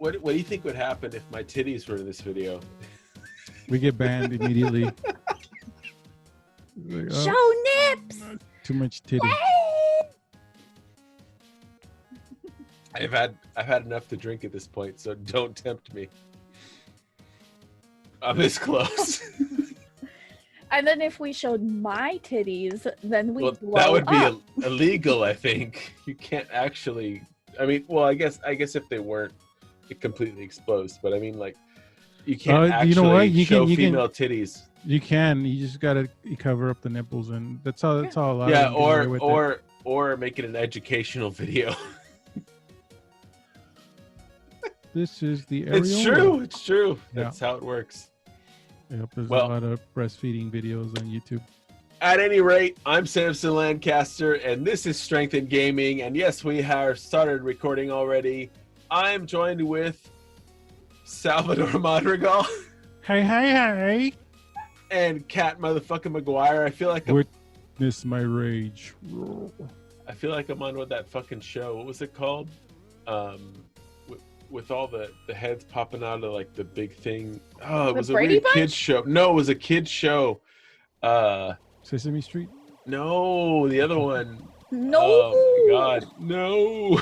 What do you think would happen if my titties were in this video? We get banned immediately. Like, Show nips. Too much titty. I've had enough to drink at this point, so don't tempt me. I'm this close. And then if we showed my titties, then we blow that would up. be illegal, I think. You can't actually. I mean, well, I guess if they weren't completely exposed, but I mean, like, you can't actually you know what? show female titties. You can. You just gotta cover up the nipples, and that's all. That's all. A lot Yeah, of them get away with or make it an educational video. This is the areola. It's true. It's true. Yeah. That's how it works. Yep, there's a Well, lot of breastfeeding videos on YouTube. At any rate, I'm Samson Lancaster, and this is Strength in Gaming. And yes, we have started recording already. I'm joined with Salvador Madrigal Hey. and Kat motherfucking McGuire. I feel like Witness my rage. I'm on with that fucking show. What was it called? With all the heads popping out of like the big thing. Oh, it was a weird kids show. No, it was a kids show. Sesame Street? No, the other one. No. Oh my god, no.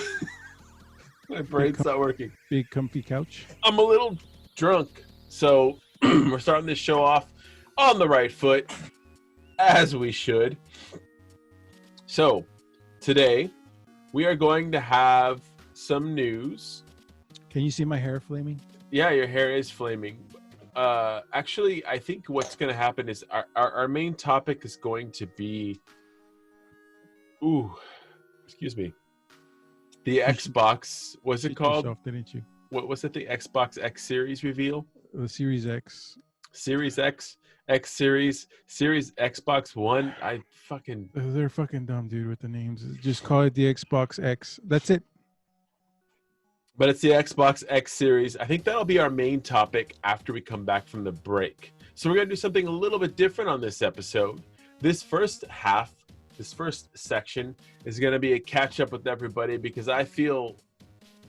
My brain's not working. Big comfy couch. I'm a little drunk, so we're starting this show off on the right foot, as we should. So today we are going to have some news. Can you see my hair flaming? Yeah, your hair is flaming. Actually, I think what's going to happen is our main topic is going to be, excuse me, the Xbox. What's it called? Yourself, didn't you? What was it? The Xbox X Series reveal? The Series X. Series X, X Series, Series Xbox One. They're fucking dumb, dude, with the names. Just call it the Xbox X. That's it. But it's the Xbox X Series. I think that'll be our main topic after we come back from the break. So we're going to do something a little bit different on this episode. This first section is going to be a catch up with everybody because I feel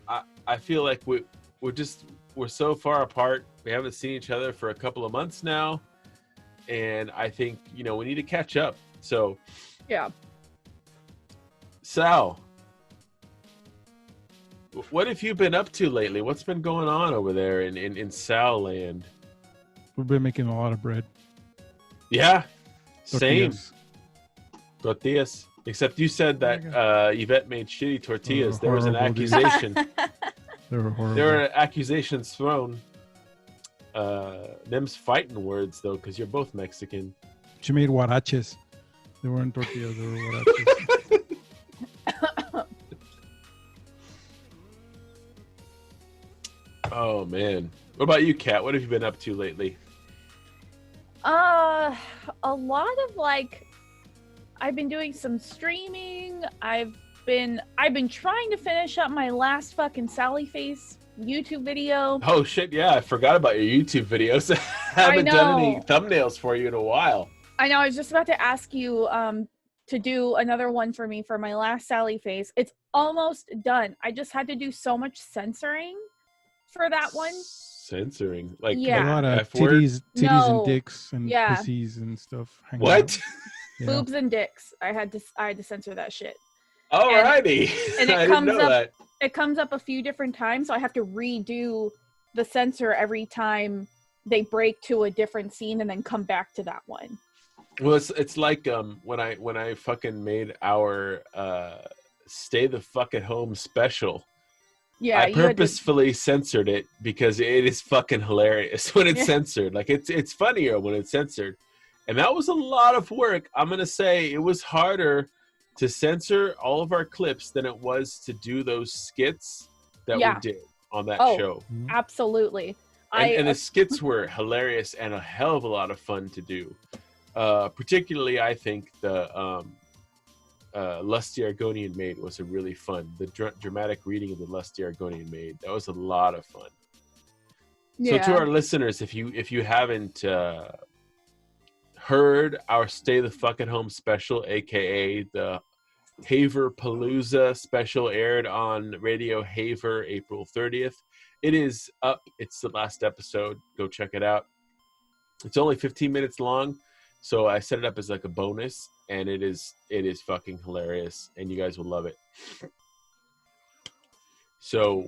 like we're so far apart. We haven't seen each other for a couple of months now. And I think, we need to catch up. So, yeah. Sal, what have you been up to lately? What's been going on over there in Sal land? We've been making a lot of bread. Yeah, Tortillas. same. Tortillas. Except you said that Yvette made shitty tortillas. There was an accusation. They were horrible. There were accusations thrown. Them's fighting words, though, because you're both Mexican. She made huaraches. They weren't tortillas, they were huaraches. Oh, man. What about you, Kat? What have you been up to lately? A lot of I've been doing some streaming. I've been trying to finish up my last fucking Sally Face YouTube video. Oh shit, yeah, I forgot about your YouTube videos. I haven't done any thumbnails for you in a while. I know, I was just about to ask you to do another one for me for my last Sally Face. It's almost done. I just had to do so much censoring for that one. Censoring? Like Yeah. A lot of F-word? titties No. and dicks and Yeah. pussies and stuff. hanging What? out. Yeah. Boobs and dicks. I had to censor that shit. Alrighty. And it I didn't comes know up- that. It comes up a few different times, so I have to redo the censor every time they break to a different scene and then come back to that one. Well, it's like when I fucking made our stay the fuck at home special. Yeah, I you had to- purposefully censored it because it is fucking hilarious when it's Yeah. censored. Like it's funnier when it's censored. And that was a lot of work. I'm going to say it was harder to censor all of our clips than it was to do those skits that Yeah. we did on that Oh. show. Absolutely. And the skits were hilarious and a hell of a lot of fun to do. Particularly, I think the Lusty Argonian Maid was a really fun. The dramatic reading of the Lusty Argonian Maid, that was a lot of fun. Yeah. So to our listeners, if you haven't heard our Stay the Fuck at Home special, aka the Haver Palooza special, aired on Radio Haver April 30th. it is up. It's the last episode. Go check it out. It's only 15 minutes long, so I set it up as like a bonus, and it is fucking hilarious, and you guys will love it. So,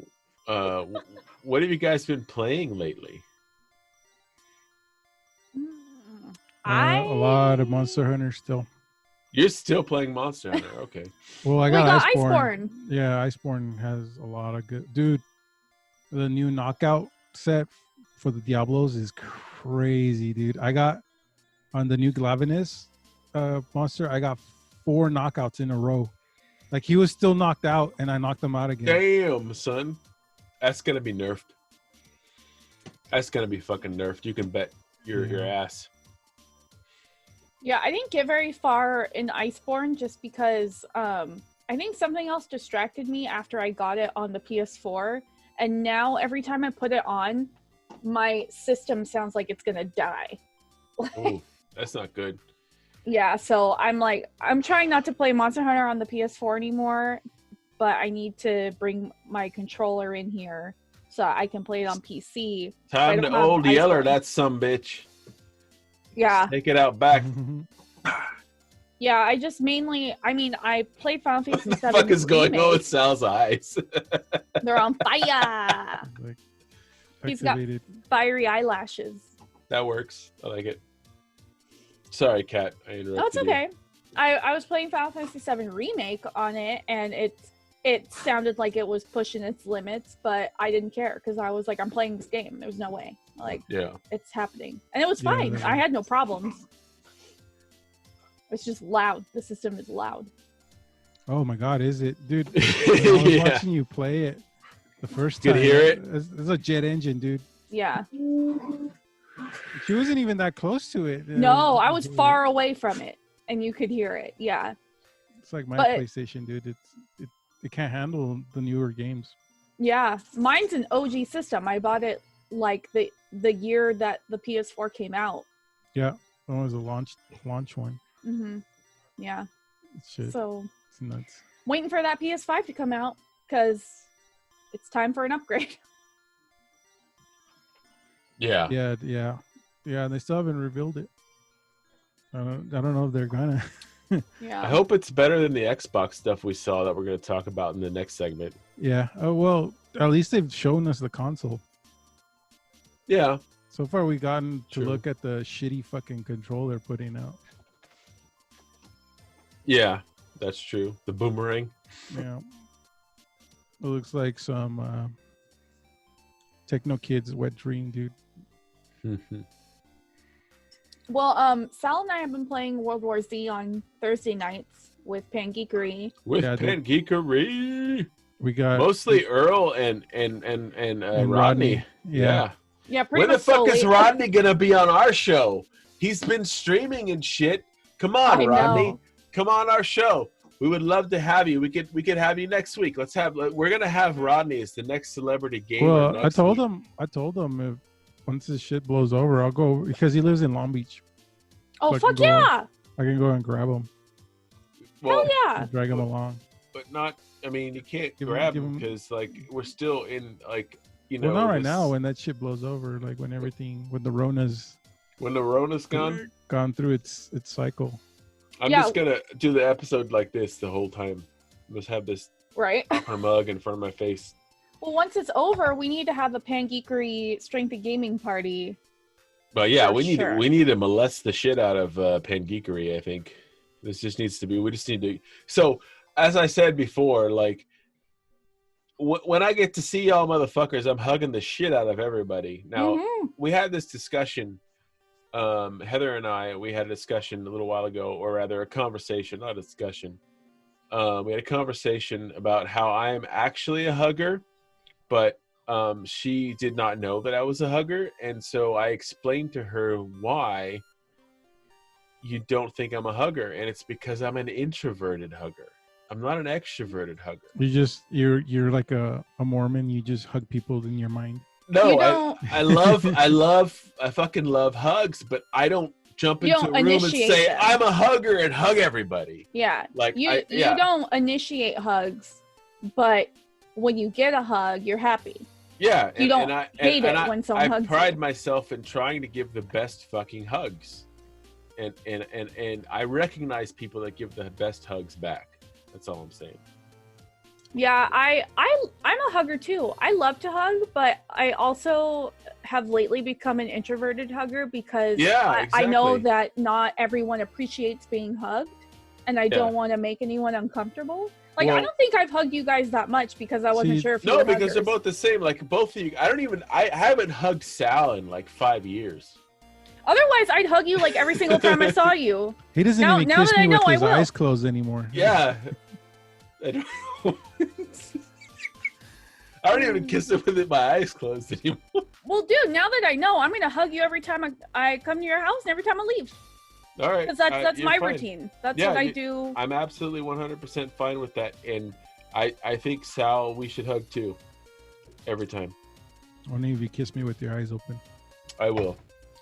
what have you guys been playing lately? A lot of Monster Hunter still. You're still playing Monster Hunter, okay? Well, I got Iceborne. Yeah, Iceborne has a lot of good. Dude, the new knockout set for the Diablos is crazy, dude. I got on the new Glavenus monster. I got 4 knockouts in a row. Like he was still knocked out, and I knocked him out again. Damn, son, that's gonna be nerfed. That's gonna be fucking nerfed. You can bet your ass. Yeah, I didn't get very far in Iceborne just because I think something else distracted me after I got it on the PS4, and now every time I put it on, my system sounds like it's gonna die. Oh, that's not good. Yeah, so I'm trying not to play Monster Hunter on the PS4 anymore, but I need to bring my controller in here so I can play it on PC. Time to old yeller that sumbitch. Yeah. Take it out back. Yeah, I just mainly, I played Final Fantasy VII. What the fuck is going Remake. on with Sal's eyes? They're on fire. Like, He's got fiery eyelashes. That works. I like it. Sorry, Kat. I interrupted Oh, it's okay. I was playing Final Fantasy VII Remake on it, and it sounded like it was pushing its limits, but I didn't care because I was like, I'm playing this game. There's no way. Like, yeah, it's happening. And it was fine. I had no problems. It's just loud. The system is loud. Oh my God, is it? Dude, when I was watching you play it the first time. Could hear it? It's a jet engine, dude. Yeah. She wasn't even that close to it. No, I was far away from it, and you could hear it. Yeah. It's like my PlayStation, dude. It can't handle the newer games. Yeah, mine's an OG system. I bought it like the year that the PS4 came out. Yeah, that was a launch one. Mm-hmm. Yeah. Shit. So it's nuts. Waiting for that PS5 to come out because it's time for an upgrade. Yeah. Yeah. They still haven't revealed it. I don't know if they're gonna. Yeah. I hope it's better than the Xbox stuff we saw that we're going to talk about in the next segment. Yeah. Oh well, at least they've shown us the console. Yeah. So far, we've gotten to True. look at the shitty fucking controller putting out. Yeah, that's true. The boomerang. Yeah. It looks like some Techno Kids wet dream, dude. Well, Sal and I have been playing World War Z on Thursday nights with Pangeekery. With Yeah, dude. Pangeekery. We got Mostly Earl and Rodney. Yeah. Yeah, pretty When the much fuck so is late. Rodney gonna be on our show? He's been streaming and shit. Come on, I Rodney. know. Come on our show. We would love to have you. We could have you next week. We're gonna have Rodney as the next celebrity gamer. Well, next week. I told him if once this shit blows over, I'll go because he lives in Long Beach. Oh, So I fuck can go- yeah. I can go and grab him, Well, Hell yeah. drag him along. but not. I mean, you can't Give grab him- him because we're still in you know. Well, not right this- now. When that shit blows over, like when the Rona's When the Rona's gone, gone through its cycle. I'm Yeah. just gonna do the episode like this the whole time. Just have this Right. copper mug in front of my face. Well, once it's over, we need to have a Pangeekery Strength of Gaming party. But yeah, For we need sure. to molest the shit out of Pangeekery. I think this just needs to be. We just need to. So as I said before, like when I get to see y'all motherfuckers, I'm hugging the shit out of everybody. Now Mhm. we had this discussion. Heather and I, we had a discussion a little while ago, or rather a conversation, not a discussion. We had a conversation about how I am actually a hugger, but she did not know that I was a hugger. And so I explained to her why you don't think I'm a hugger. And it's because I'm an introverted hugger. I'm not an extroverted hugger. You're like a Mormon. You just hug people in your mind. No, You don't- I fucking love hugs, but I don't jump You into don't a room and initiate say, them. I'm a hugger and hug everybody. Yeah. Like, You don't initiate hugs, but when you get a hug, you're happy. Yeah, You don't hate it when someone I hugs pride you. myself in trying to give the best fucking hugs, and I recognize people that give the best hugs back. That's all I'm saying. Yeah, I'm a hugger too. I love to hug, but I also have lately become an introverted hugger because Yeah, I know exactly. that not everyone appreciates being hugged, and I don't want to make anyone uncomfortable. Like, I Well, don't think I've hugged you guys that much because I wasn't See, sure if you no, were because they're huggers. both the same. Like both of you, I haven't hugged Sal in like 5 years. Otherwise, I'd hug you like every single time I saw you. he doesn't Now even kiss that me I know, with I his will. eyes closed anymore. Yeah. I don't, I don't even kiss him with my eyes closed anymore. Well, dude, now that I know, I'm gonna hug you every time I come to your house and every time I leave. All right. Because that's you're my fine. routine. That's Yeah, what I do. I'm absolutely 100% fine with that, and I think Sal, we should hug too. Every time. Only if you kiss me with your eyes open. I will.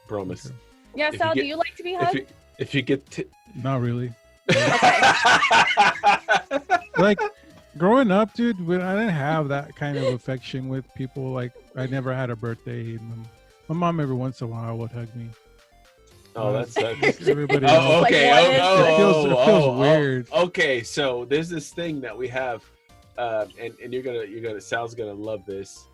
Promise. Okay. Yeah, If Sal, you do you like to be If hugged? you, if you get to... Not really. Okay. Like growing up, dude, when I didn't have that kind of affection with people. Like I never had a birthday. And my mom every once in a while would hug me. Oh, that sucks. Everybody Oh, else. okay. Like, what is it feels weird. Okay, so there's this thing that we have, and you're gonna Sal's gonna love this.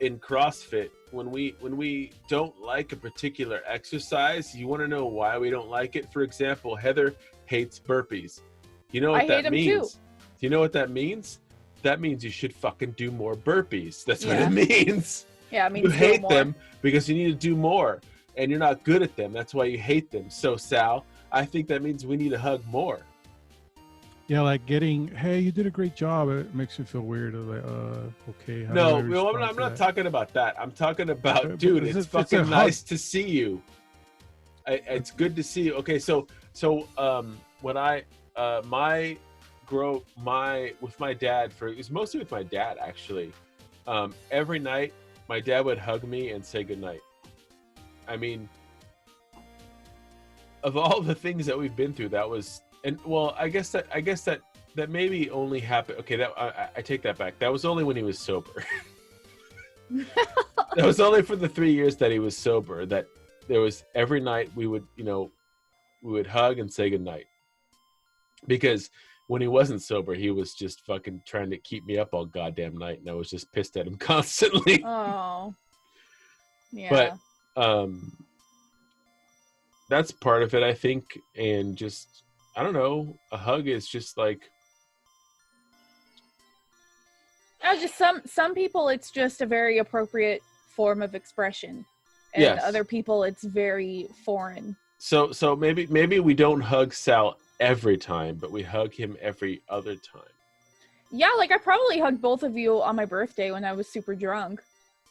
In CrossFit, when we don't like a particular exercise, you want to know why we don't like it. For example, Heather hates burpees. You know what I that hate 'em means? too. Do you know what that means? That means you should fucking do more burpees. That's what Yeah. it means. Yeah, I mean, You do hate more. them because you need to do more, and you're not good at them. That's why you hate them. So Sal, I think that means we need to hug more. Yeah, like getting, hey, you did a great job. It makes me feel weird. Like, okay. how do No, I I'm respond not, to that? talking about that. I'm talking about, But dude, it's it's a- it's a fucking hug. nice to see you. It's good to see you. Okay, so when I with my dad, it was mostly with my dad actually. Every night my dad would hug me and say goodnight. I mean, of all the things that we've been through, that was, and well, I guess that maybe only happened. Okay, that I take that back. That was only when he was sober. That was only for the 3 years that he was sober. That there was every night we would hug and say goodnight. Because when he wasn't sober, he was just fucking trying to keep me up all goddamn night, and I was just pissed at him constantly. Oh. Yeah. But that's part of it, I think, and just, I don't know, a hug is just like, Just some people, it's just a very appropriate form of expression, and Yes. other people, it's very foreign. so maybe we don't hug Sal every time, but we hug him every other time. Yeah, like I probably hugged both of you on my birthday when I was super drunk.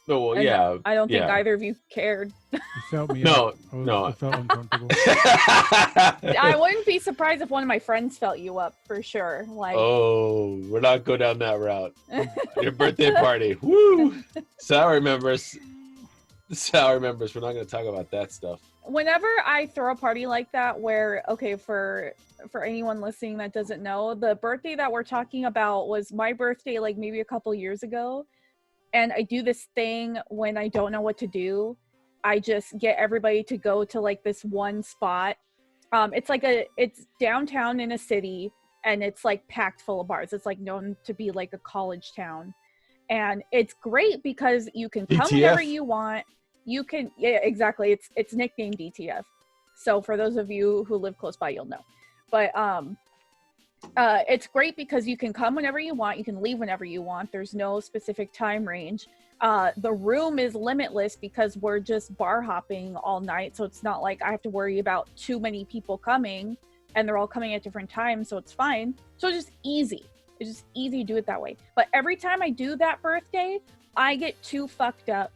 Oh, well, And yeah. I don't think yeah. either of you cared. You felt me No, up. no. I felt uncomfortable. I wouldn't be surprised if one of my friends felt you up for sure. Like, Oh, we're not going down that route. Your birthday party. Woo! Sal remembers. We're not going to talk about that stuff. whenever I throw a party like that, where, okay, for anyone listening that doesn't know, the birthday that we're talking about was my birthday, like maybe a couple years ago. And I do this thing when I don't know what to do. I just get everybody to go to like this one spot. It's downtown in a city, and it's like packed full of bars. It's like known to be like a college town. And it's great because you can come DTF? whenever you want. You can, yeah, exactly. It's nicknamed DTF. So for those of you who live close by, you'll know. But it's great because you can come whenever you want. You can leave whenever you want. There's no specific time range. The room is limitless because we're just bar hopping all night. So it's not like I have to worry about too many people coming, and they're all coming at different times. So it's fine. So it's just easy. It's just easy to do it that way. But every time I do that birthday, I get too fucked up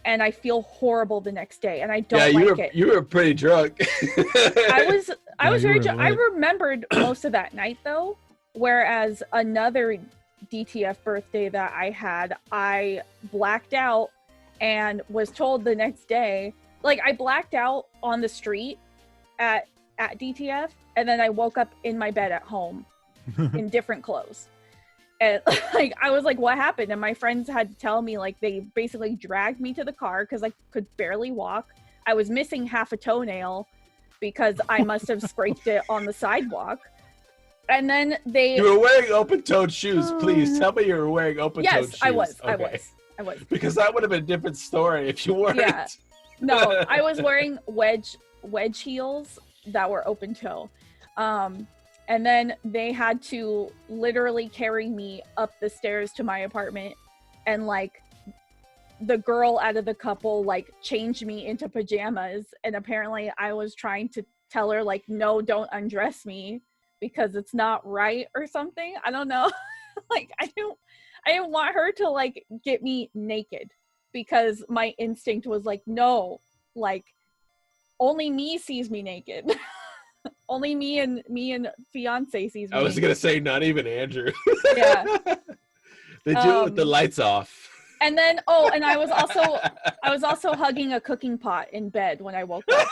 and I feel horrible the next day, and I don't like it. You were pretty drunk. I was very drunk. I lit. remembered most of that night though, whereas another DTF birthday that I had, I blacked out and was told the next day, like I blacked out on the street at DTF, and then I woke up in my bed at home in different clothes. And like I was like, what happened? And my friends had to tell me, like, they basically dragged me to the car because I could barely walk. I was missing half a toenail because I must have scraped it on the sidewalk. And then You were wearing open-toed shoes. Please tell me you were wearing open-toed shoes. Yes, I was. Okay. I was. Because that would have been a different story if you weren't. Yeah. No, I was wearing wedge heels that were open toe. And then they had to literally carry me up the stairs to my apartment, and like the girl out of the couple like changed me into pajamas, and apparently I was trying to tell her like, no, don't undress me because it's not right or something. I don't know. Like I didn't want her to like get me naked because my instinct was like, no, like only me sees me naked. Only me and fiance sees me. I was gonna say not even Andrew. Yeah. They do it with the lights off. And then and I was also hugging a cooking pot in bed when I woke up.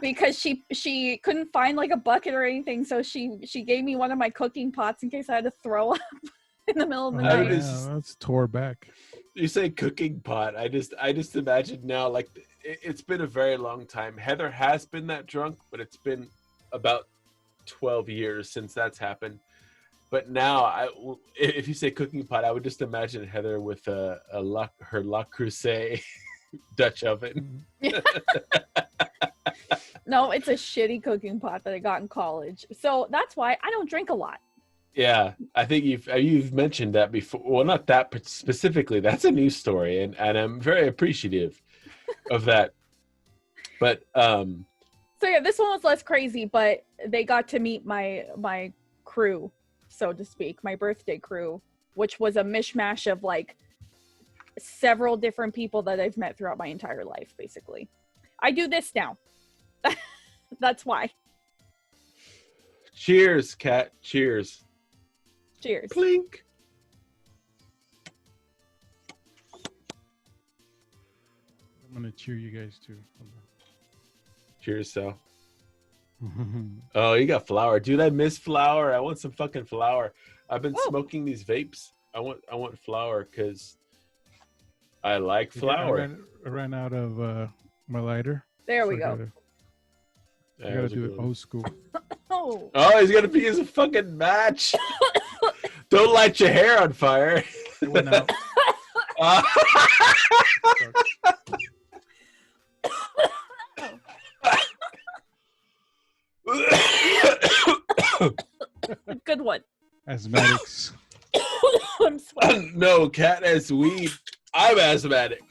Because she couldn't find like a bucket or anything, so she gave me one of my cooking pots in case I had to throw up in the middle of the night. Yeah, that's tore back. You say cooking pot. I just imagine now, like, it's been a very long time. Heather has been that drunk, but it's been about 12 years since that's happened. But now, if you say cooking pot, I would just imagine Heather with her Le Creuset Dutch oven. No, it's a shitty cooking pot that I got in college. So that's why I don't drink a lot. Yeah, I think you've mentioned that before. Well, not that specifically. That's a news story, and I'm very appreciative of that. But so yeah, this one was less crazy, but they got to meet my crew, so to speak, my birthday crew, which was a mishmash of like several different people that I've met throughout my entire life. Basically, I do this now. That's why. Cheers, Kat. Cheers. Cheers. Clink. I'm gonna cheer you guys too. Cheers, Sal. Oh, you got flour, dude. I miss flour. I want some fucking flour. I've been smoking these vapes. I want flour because I like flour. I ran out of my lighter. There we go. I gotta do it old school. Oh, he's gonna use a fucking match. Don't light your hair on fire. It went out. Good one. Asthmatics. I'm sweating. No, Cat has weed. I'm asthmatic.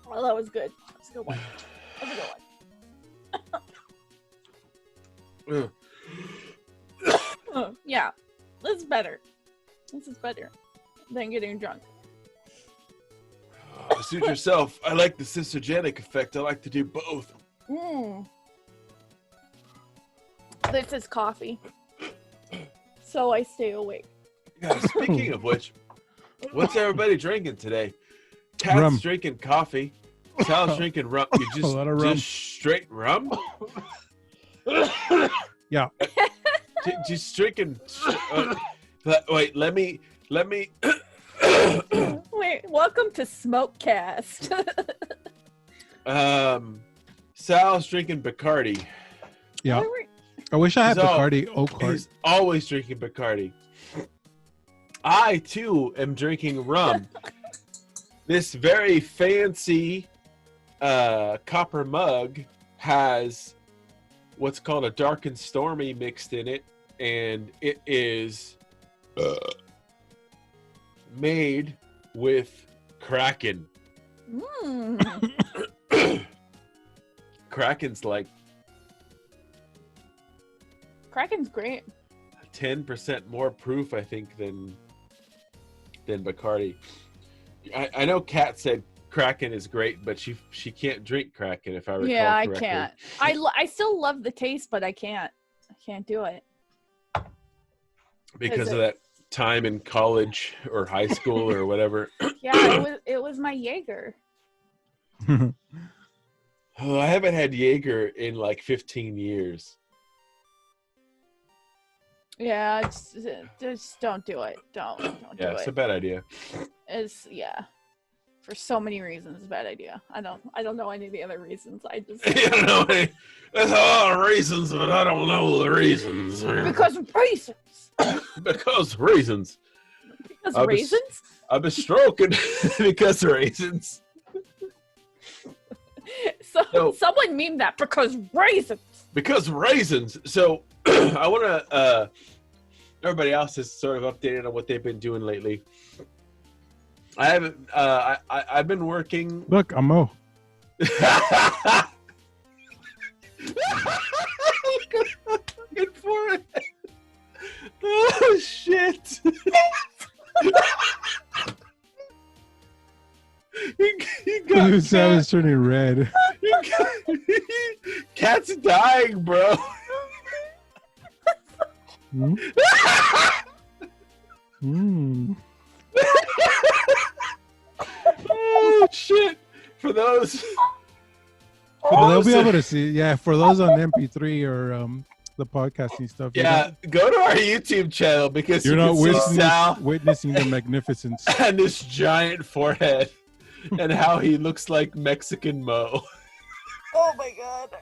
Well, that was good. That's a good one. That's a good one. Yeah, this is better. This is better than getting drunk. Suit yourself. I like the synergenic effect. I like to do both. This is coffee, so I stay awake. Yeah, speaking of which, what's everybody drinking today? Cat's Rum. drinking coffee. Sal's drinking rum. You A lot of rum. just straight rum? Yeah. Just drinking. Wait, let me. Wait, welcome to Smokecast. Sal's drinking Bacardi. Yeah. I wish I had So, Bacardi Oak Heart. He's always drinking Bacardi. I too am drinking rum. This very fancy copper mug has what's called a dark and stormy mixed in it, and it is made with Kraken. Kraken's like Kraken's great. 10% more proof, I think, than Bacardi. I know Kat said Kraken is great, but she can't drink Kraken, if I recall correctly. I can't. I still love the taste, but I can't do it. Because of that time in college or high school or whatever. Yeah, it was my Jaeger. Oh, I haven't had Jaeger in like 15 years. Yeah, just don't do it. Don't do Yeah, it. it's a bad idea. For so many reasons, it's a bad idea. I don't know any of the other reasons. I just You know, there's a lot of reasons, but I don't know the reasons. because reasons. Because reasons. Because raisins. I've been stroking because of raisins. So someone meme that because raisins. Because raisins. So I want to. Everybody else is sort of updated on what they've been doing lately. I haven't. I've been working. Look, I'm Mo. Look at that fucking forehead. Oh shit. You got Sam is turning red. Cat's dying, bro. Oh shit! For those, They'll be able to see. Yeah, for those on MP3 or the podcasting stuff. Yeah, go to our YouTube channel because you're not witnessing the magnificence and this giant forehead and how he looks like Mexican Mo. Oh my god.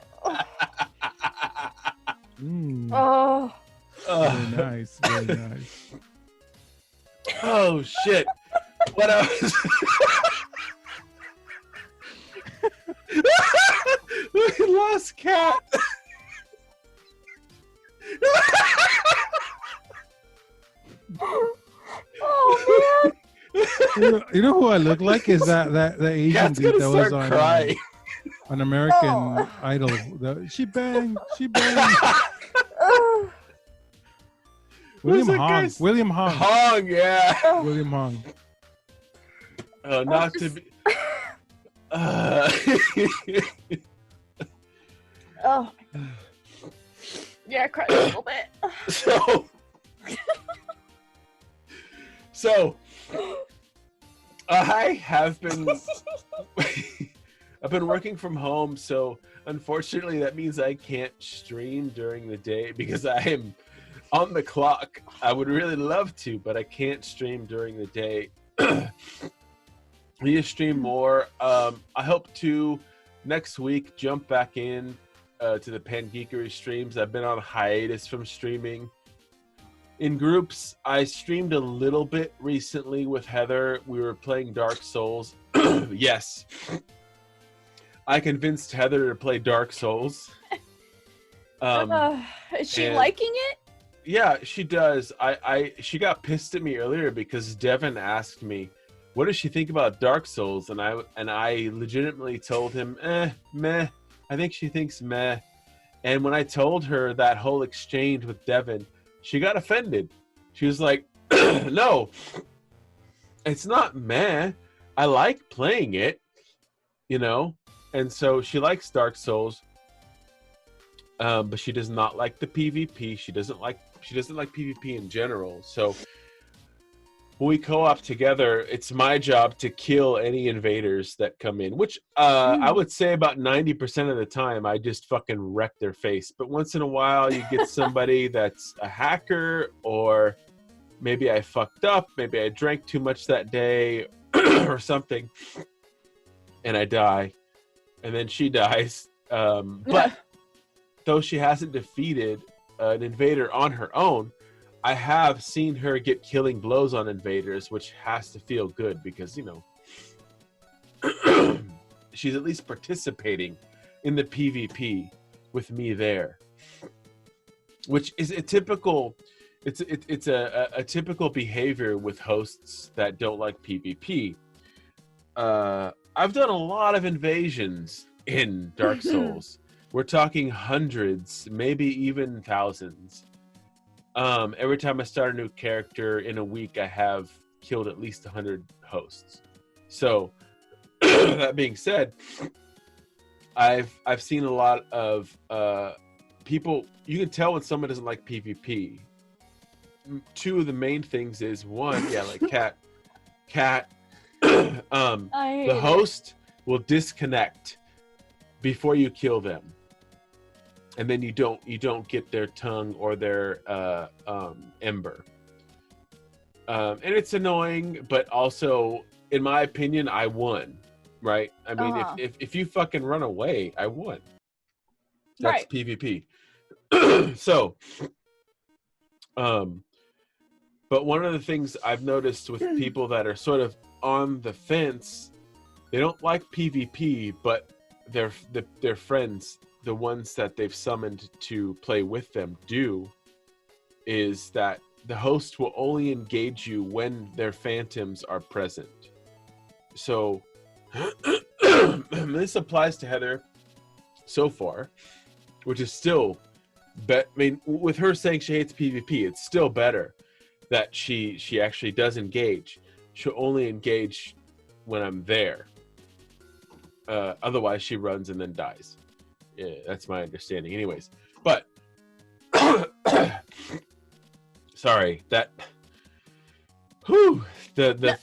Oh. Very nice. Very nice. Oh shit! What else? We lost Cat. Oh man! You know who I look like is that Asian Cat's dude gonna that was start crying. on American Idol. She banged. William Hong. William Hong. Hong, yeah. William Hong. Not to be. Oh. Yeah, I cried a little bit. So I have been. I've been working from home, so unfortunately that means I can't stream during the day because I am on the clock. I would really love to, but I can't stream during the day. I need to stream more. I hope to next week jump back in to the Pangeekery streams. I've been on hiatus from streaming in groups. I streamed a little bit recently with Heather. We were playing Dark Souls. Yes. I convinced Heather to play Dark Souls. Is she liking it? Yeah, she does. She got pissed at me earlier because Devin asked me, "What does she think about Dark Souls?" And I legitimately told him, meh. I think she thinks meh. And when I told her that whole exchange with Devin, she got offended. She was like, "No, it's not meh. I like playing it, you know." And so she likes Dark Souls, but she does not like the PvP. She doesn't like PvP in general. So when we co-op together, it's my job to kill any invaders that come in, which I would say about 90% of the time I just fucking wreck their face. But once in a while you get somebody that's a hacker, or maybe I fucked up, maybe I drank too much that day or something, and I die. And then she dies. But though she hasn't defeated an invader on her own, I have seen her get killing blows on invaders, which has to feel good because, you know, she's at least participating in the PvP with me there, which is a typical. It's a typical behavior with hosts that don't like PvP. I've done a lot of invasions in Dark Souls. We're talking hundreds, maybe even thousands. Every time I start a new character in a week, I have killed at least 100 hosts. So that being said, I've seen a lot of people. You can tell when someone doesn't like PvP. Two of the main things is one, like cat. The host will disconnect before you kill them. and then you don't get their tongue or their ember. And it's annoying, but also, in my opinion, I won. Right? I mean, if you fucking run away, I won. That's Right. PvP. So, but one of the things I've noticed with people that are sort of on the fence, they don't like PvP, but their friends, the ones that they've summoned to play with them, do, is that the host will only engage you when their phantoms are present. So this applies to Heather so far, which is still I mean, with her saying she hates PvP, it's still better that she actually does engage. She'll only engage when I'm there. Otherwise, she runs and then dies. Yeah, that's my understanding. Anyways, but sorry, that the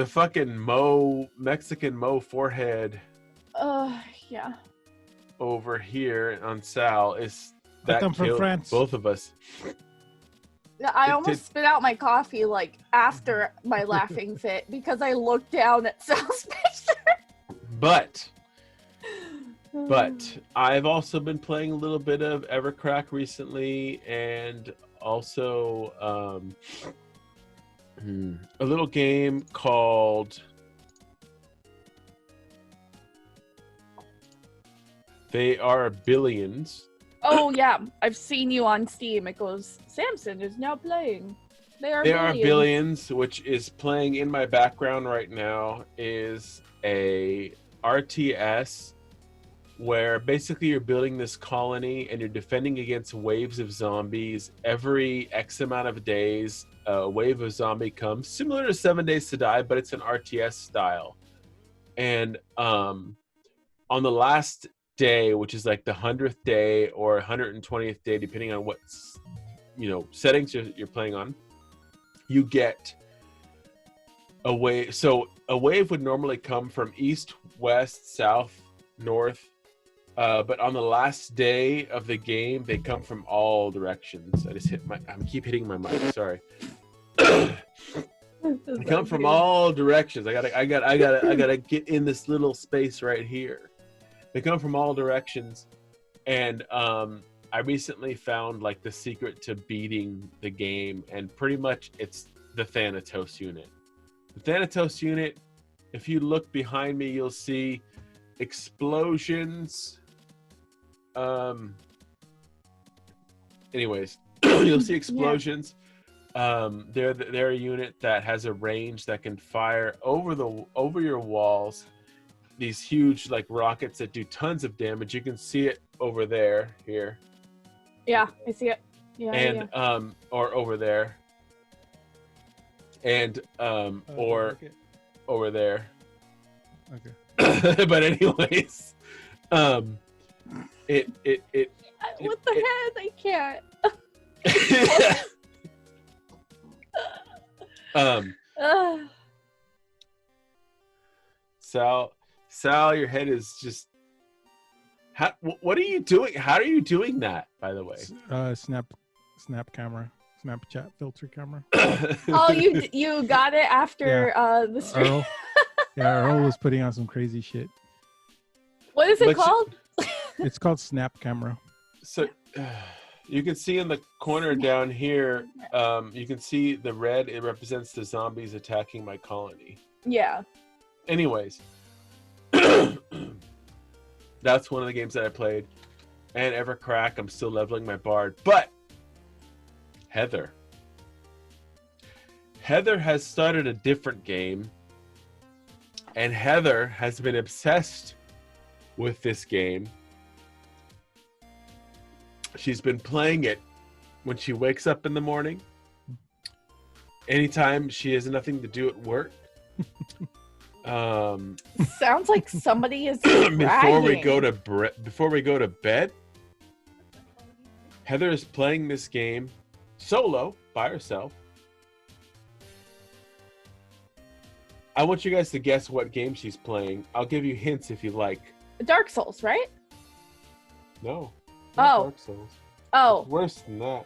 fucking Mexican Mo forehead. Yeah. Over here on Sal is that come from killed France. both of us. I almost spit out my coffee like after my laughing fit because I looked down at Sal's picture. But I've also been playing a little bit of Evercrack recently, and also a little game called They Are Billions. Oh yeah, I've seen you on Steam. It goes, Samson is now playing. They Are Billions, which is playing in my background right now, is a RTS where basically you're building this colony and you're defending against waves of zombies. Every X amount of days, a wave of zombie comes, similar to 7 Days to Die, but it's an RTS style. And on the last day, which is like the 100th day or 120th day, depending on what settings you're playing on, you get a wave. So a wave would normally come from east, west, south, north, but on the last day of the game, they come from all directions. I keep hitting my mic. Sorry. They come from all directions. I gotta get in this little space right here. They come from all directions, and I recently found like the secret to beating the game, and pretty much it's the Thanatos unit. The Thanatos unit, if you look behind me, you'll see explosions. Anyways, you'll see explosions. Yeah. They're a unit that has a range that can fire over your walls. These huge like rockets that do tons of damage. You can see it over there here. Yeah, I see it. Yeah. And or over there. And or over there. Okay. But anyways, it with the head, I can't. Sal, your head is just. What are you doing? How are you doing that? By the way, snap camera, Snapchat filter camera. Oh, you got it after the stream. Earl. Yeah, Earl was putting on some crazy shit. What is it called? It's called Snap Camera. So you can see in the corner down here, you can see the red. It represents the zombies attacking my colony. Yeah. Anyways, that's one of the games that I played. And Evercrack, I'm still leveling my bard. But Heather has started a different game. And Heather has been obsessed with this game. She's been playing it when she wakes up in the morning. Anytime she has nothing to do at work. Sounds like somebody is before we go to bed. Heather is playing this game solo by herself. I want you guys to guess what game she's playing. I'll give you hints if you like. Dark Souls, right? No. Not Oh. Dark Souls. Oh. It's worse than that.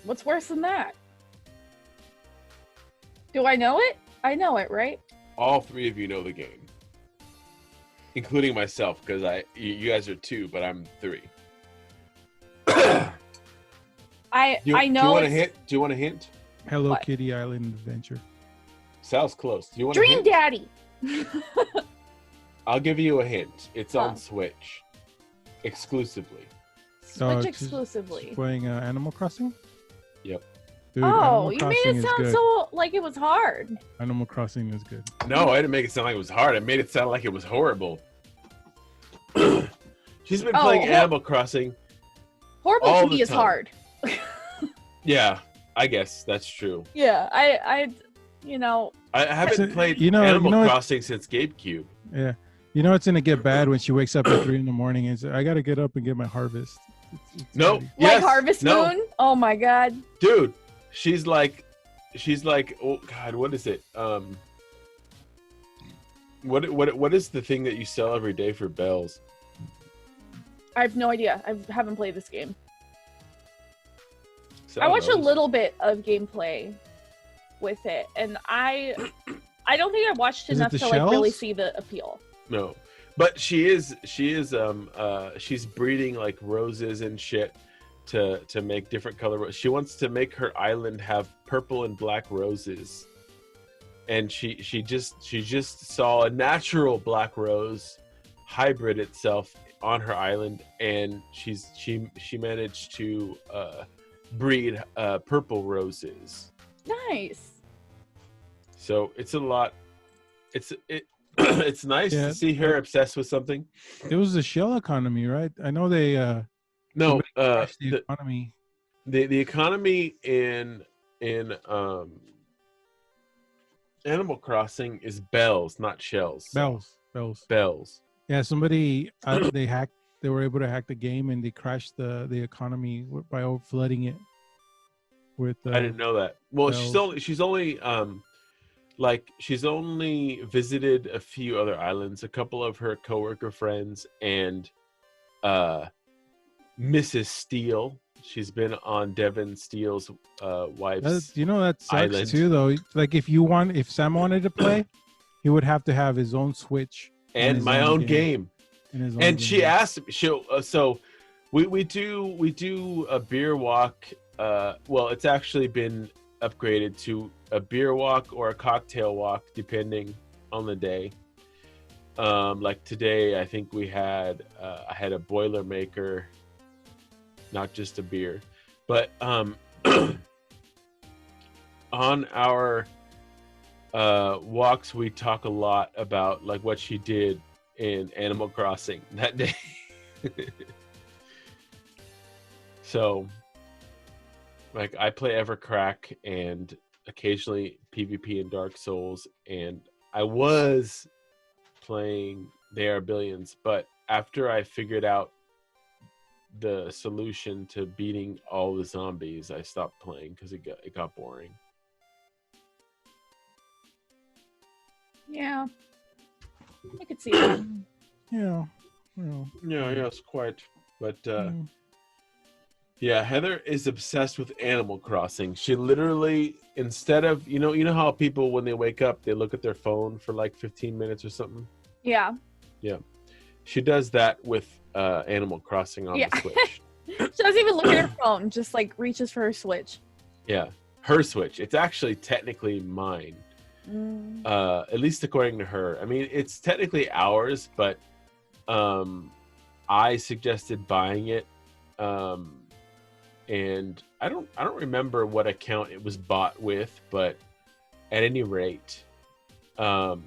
What's worse than that? Do I know it? I know it, right? All three of you know the game, including myself, because you guys are 2, but I'm 3. I know. Do you want a hint? Do you want a hint? Hello What? Kitty Island Adventure. Sounds close. Do you want Dream a hint? Daddy. I'll give you a hint. It's on Huh. Switch, exclusively. Switch she's exclusively. playing Animal Crossing. Yep. Dude, Oh, Animal you made Crossing it is sound good. so like it was hard. Animal Crossing is good. No, I didn't make it sound like it was hard. I made it sound like it was horrible. She's been playing Animal Crossing. Horrible All to the me is time. hard. Yeah, I guess that's true. Yeah, I you know, I haven't played Animal Crossing since GameCube. Yeah, you know it's gonna get bad when she wakes up at 3 a.m. and says, "I gotta get up and get my harvest." It's No, bad. yes, like Harvest no. Moon. Oh my god. Dude, she's like, oh god, what is it? What is the thing that you sell every day for bells? I have no idea. I haven't played this game. Sal I watched a knows. little bit of gameplay with it, and I don't think I watched Is it enough the to like really shells? see the appeal. No, but she's breeding like roses and shit to make different color. She wants to make her island have purple and black roses, and she just saw a natural black rose hybrid itself on her island, and she managed to breed purple roses. Nice. So it's a lot. It's nice Yeah. to see her obsessed with something. It was the shell economy, right? I know they No, crashed the the economy. the economy in Animal Crossing is bells, not shells. Bells. Yeah, somebody they were able to hack the game and they crashed the economy by flooding it with. I didn't know that. Well, bells. she's only visited a few other islands. A couple of her coworker friends and Mrs. Steele. She's been on Devin Steele's wife's. That sucks island. too, though. Like if Sam wanted to play, he would have to have his own Switch and my own game. And she asked me, so we do a beer walk. Well, it's actually been upgraded to a beer walk or a cocktail walk, depending on the day. Like today, I think I had a Boilermaker, not just a beer, but on our walks, we talk a lot about like what she did in Animal Crossing that day. So, like, I play Evercrack and occasionally PvP and Dark Souls, and I was playing They Are Billions, but after I figured out the solution to beating all the zombies, I stopped playing because it got boring. Yeah. I could see that. Yeah. Yes, quite. But yeah, Heather is obsessed with Animal Crossing. She literally, instead of you know how people when they wake up they look at their phone for like 15 minutes or something. Yeah. She does that with Animal Crossing on the Switch. She doesn't even look at her phone, just like reaches for her Switch. Yeah, her Switch. It's actually technically mine. At least according to her. I mean, it's technically ours, but I suggested buying it, and I don't remember what account it was bought with, but at any rate, I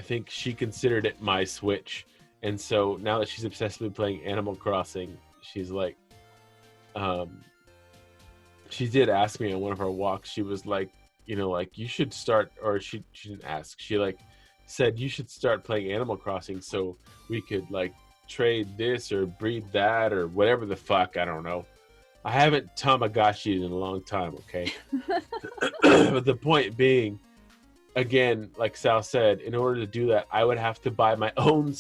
think she considered it my Switch, and so now that she's obsessively playing Animal Crossing, she's like, she did ask me on one of our walks. She was like, like you should start, or she didn't ask. She like said you should start playing Animal Crossing so we could like trade this or breed that or whatever the fuck. I don't know. I haven't Tamagotchi'd in a long time. Okay. But the point being, again, like Sal said, in order to do that, I would have to buy my own.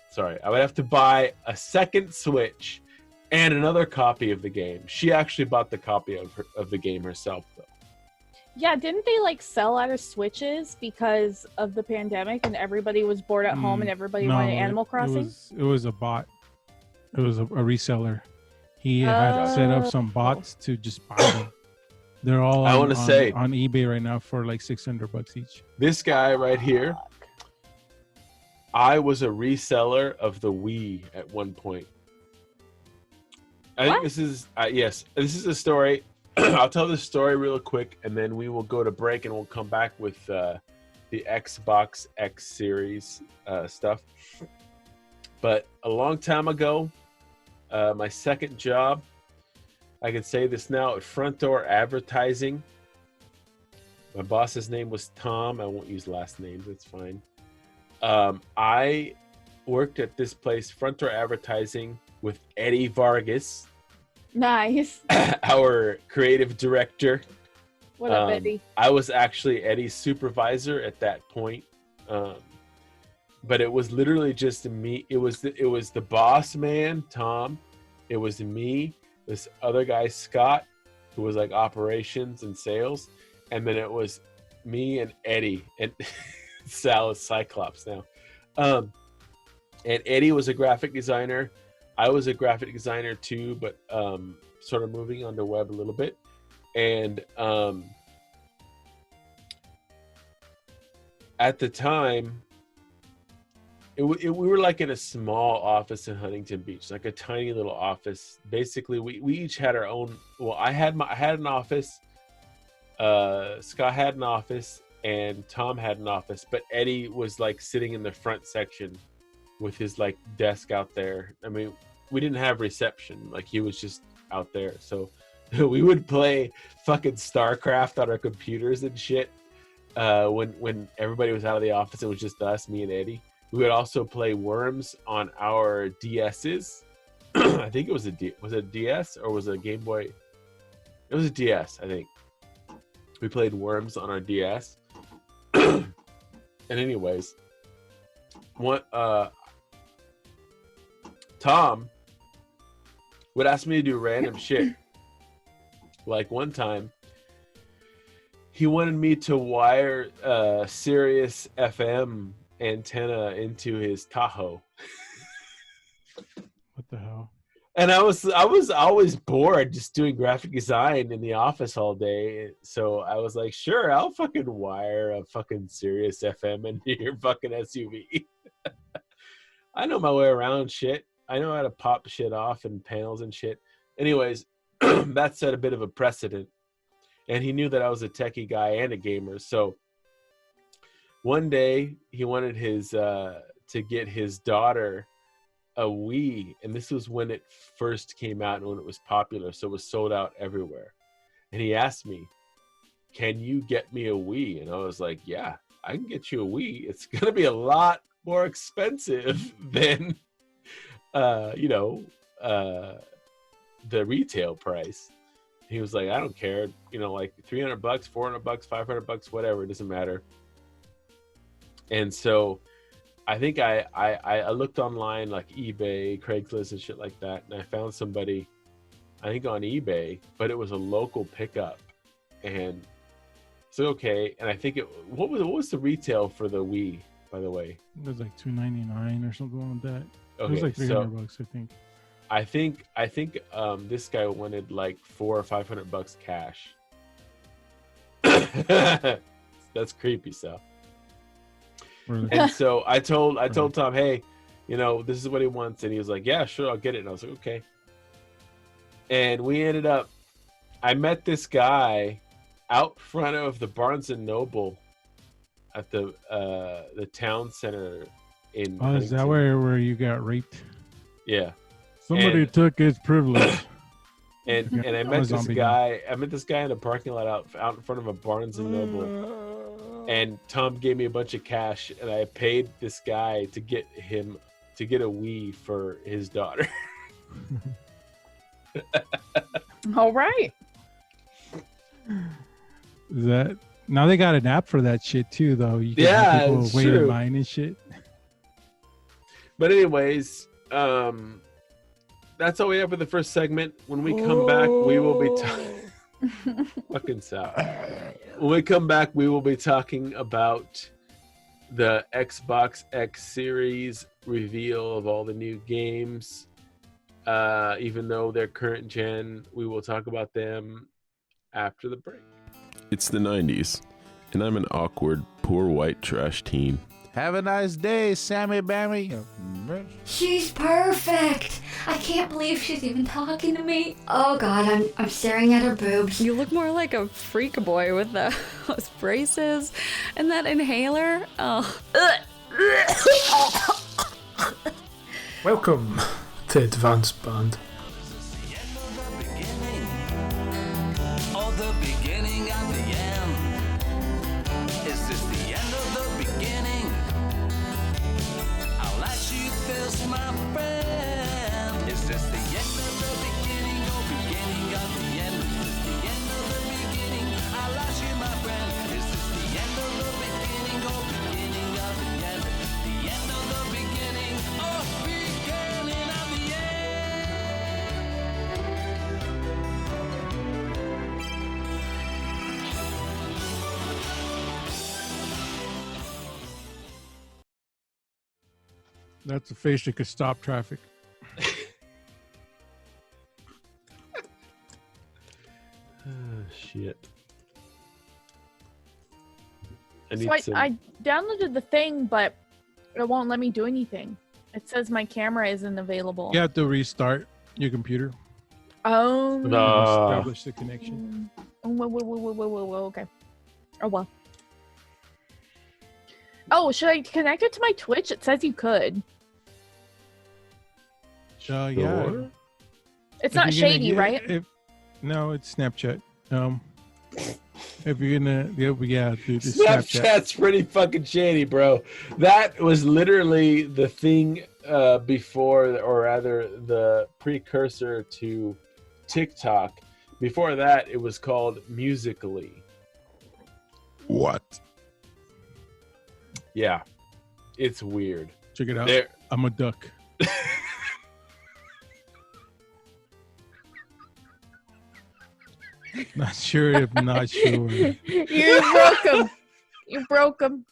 Sorry, I would have to buy a second Switch and another copy of the game. She actually bought the copy of the game herself, though. Yeah, didn't they like sell out of Switches because of the pandemic and everybody was bored at home and everybody wanted Animal Crossing? It was a bot. It was a reseller. He had set up some bots to just buy them. They're all on eBay right now for like $600 each. This guy right here, I was a reseller of the Wii at one point. I think this is yes, this is a story. I'll tell this story real quick, and then we will go to break, and we'll come back with the Xbox X Series stuff. But a long time ago, my second job, I can say this now, at Front Door Advertising. My boss's name was Tom. I won't use last names. It's fine. I worked at this place, Front Door Advertising, with Eddie Vargas. Nice. Our creative director. What up, Eddie? I was actually Eddie's supervisor at that point. But it was literally just me. It was the boss man, Tom. It was me, this other guy, Scott, who was like operations and sales. And then it was me and Eddie, and Sal is Cyclops now. And Eddie was a graphic designer. I was a graphic designer too, but sort of moving on the web a little bit. And at the time, we were like in a small office in Huntington Beach, like a tiny little office. Basically, we each had our own. Well, I had an office. Scott had an office, and Tom had an office. But Eddie was like sitting in the front section with his like desk out there. I mean, we didn't have reception. Like, he was just out there. So we would play fucking StarCraft on our computers and shit. When everybody was out of the office, it was just us, me and Eddie. We would also play Worms on our DSs. I think it was was it a DS or was it a Game Boy? It was a DS, I think. We played Worms on our DS. And anyways, Tom would ask me to do random shit. Like one time, he wanted me to wire Sirius FM antenna into his Tahoe. What the hell? And I was always bored just doing graphic design in the office all day. So I was like, sure, I'll fucking wire a fucking Sirius FM into your fucking SUV. I know my way around shit. I know how to pop shit off and panels and shit. Anyways, that set a bit of a precedent. And he knew that I was a techie guy and a gamer. So one day he wanted to get his daughter a Wii, and this was when it first came out and when it was popular, so it was sold out everywhere. And he asked me, can you get me a Wii? And I was like, yeah, I can get you a Wii. It's gonna be a lot more expensive than the retail price. He was like, I don't care, like $300, $400, $500, whatever, it doesn't matter. And so I think I looked online, like eBay, Craigslist, and shit like that, and I found somebody, I think on eBay, but it was a local pickup, and so okay. And I think what was the retail for the Wii, by the way? It was like $299 or something like that. Okay, it was like $300, I think. I think this guy wanted like $400 or $500 cash. That's creepy stuff. Really? And so I told Tom, hey, this is what he wants, and he was like, yeah, sure, I'll get it. And I was like, okay. And we ended up, I met this guy out front of the Barnes and Noble at the town center in Huntington. Is that where you got raped? Yeah. Somebody took his privilege. And I met this guy. I met this guy in a parking lot out in front of a Barnes and Noble. And Tom gave me a bunch of cash, and I paid this guy to get a Wii for his daughter. All right. Now they got an app for that shit too, though. You can have people wait in line and shit. But anyways, that's all we have for the first segment. When we come back, we will be fucking Sal. When we come back, we will be talking about the Xbox X Series reveal of all the new games. Even though they're current gen, we will talk about them after the break. It's the 90s, and I'm an awkward, poor white trash teen. Have a nice day, Sammy Bammy. She's perfect. I can't believe she's even talking to me. Oh God, I'm staring at her boobs. You look more like a freak boy with those braces and that inhaler. Oh. Welcome to Advanced Band. That's a face that could stop traffic. Shit. So I downloaded the thing, but it won't let me do anything. It says my camera isn't available. You have to restart your computer. Oh. Establish the connection. Whoa, okay. Oh, well. Oh, should I connect it to my Twitch? It says you could. Yeah. It's not shady, right? No, it's Snapchat. If you're gonna, yeah, dude, it's Snapchat's pretty fucking shady, bro. That was literally the thing before, or rather, the precursor to TikTok. Before that, it was called Musical.ly. What? Yeah, it's weird. Check it out. I'm a duck. Not sure if not sure. You broke him. You broke him.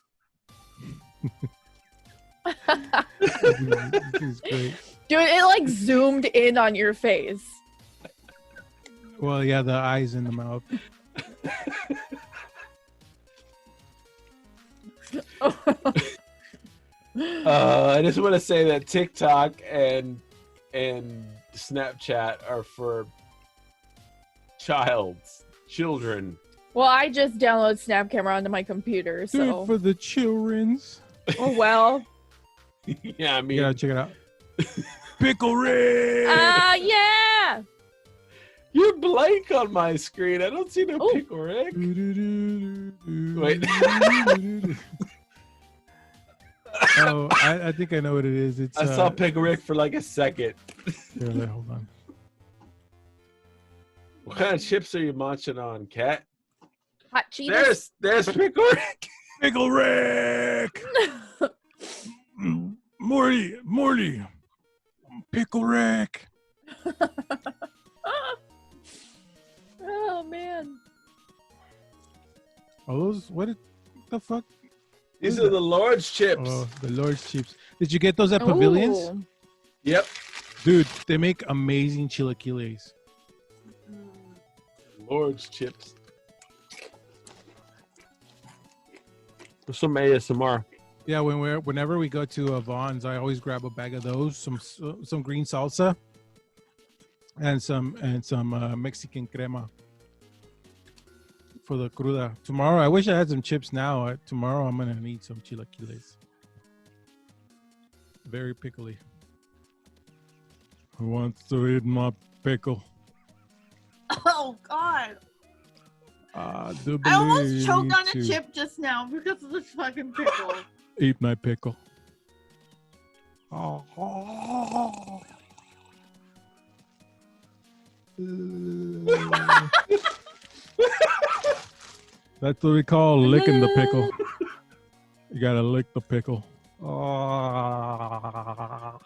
This is great. Dude, it like zoomed in on your face. Well, yeah, the eyes and the mouth. I just want to say that TikTok and Snapchat are for children. Well, I just downloaded Snap Camera onto my computer, so. Dude, for the children's. Oh, well. Yeah, I mean. Yeah, check it out. Pickle Riiiiick! Yeah! You're blank on my screen. I don't see no Pickle Riiiiick. Wait. Oh, I think I know what it is. It's. I saw Pickle Riiiick for like a second. Here, hold on. What kind of chips are you munching on, Cat? Hot Cheetos. There's Pickle Riiiick. Pickle Riiiiick! Morty. Pickle Riiiick. Oh, man. Are those, what the fuck? These are the Lord's chips. Oh, the Lord's chips. Did you get those at Pavilions? Ooh. Yep. Dude, they make amazing chilaquiles. Lord's chips. For some ASMR. Yeah, whenever we go to Vaughn's, I always grab a bag of those, some green salsa, and some Mexican crema for the cruda. Tomorrow, I wish I had some chips now. Tomorrow, I'm gonna need some chilaquiles. Very pickly. Who wants to eat my pickle? Oh, God. I almost choked on a chip just now because of this fucking pickle. Eat my pickle. Oh. That's what we call licking the pickle. You gotta lick the pickle. Oh.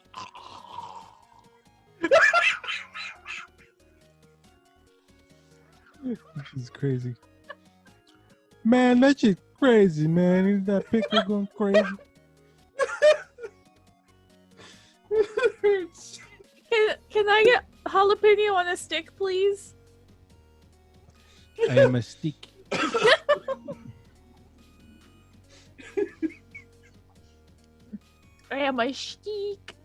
This is crazy. Man, that shit crazy, man. Is that pickle going crazy? Can I get jalapeno on a stick, please? I am a stick. I am a stick.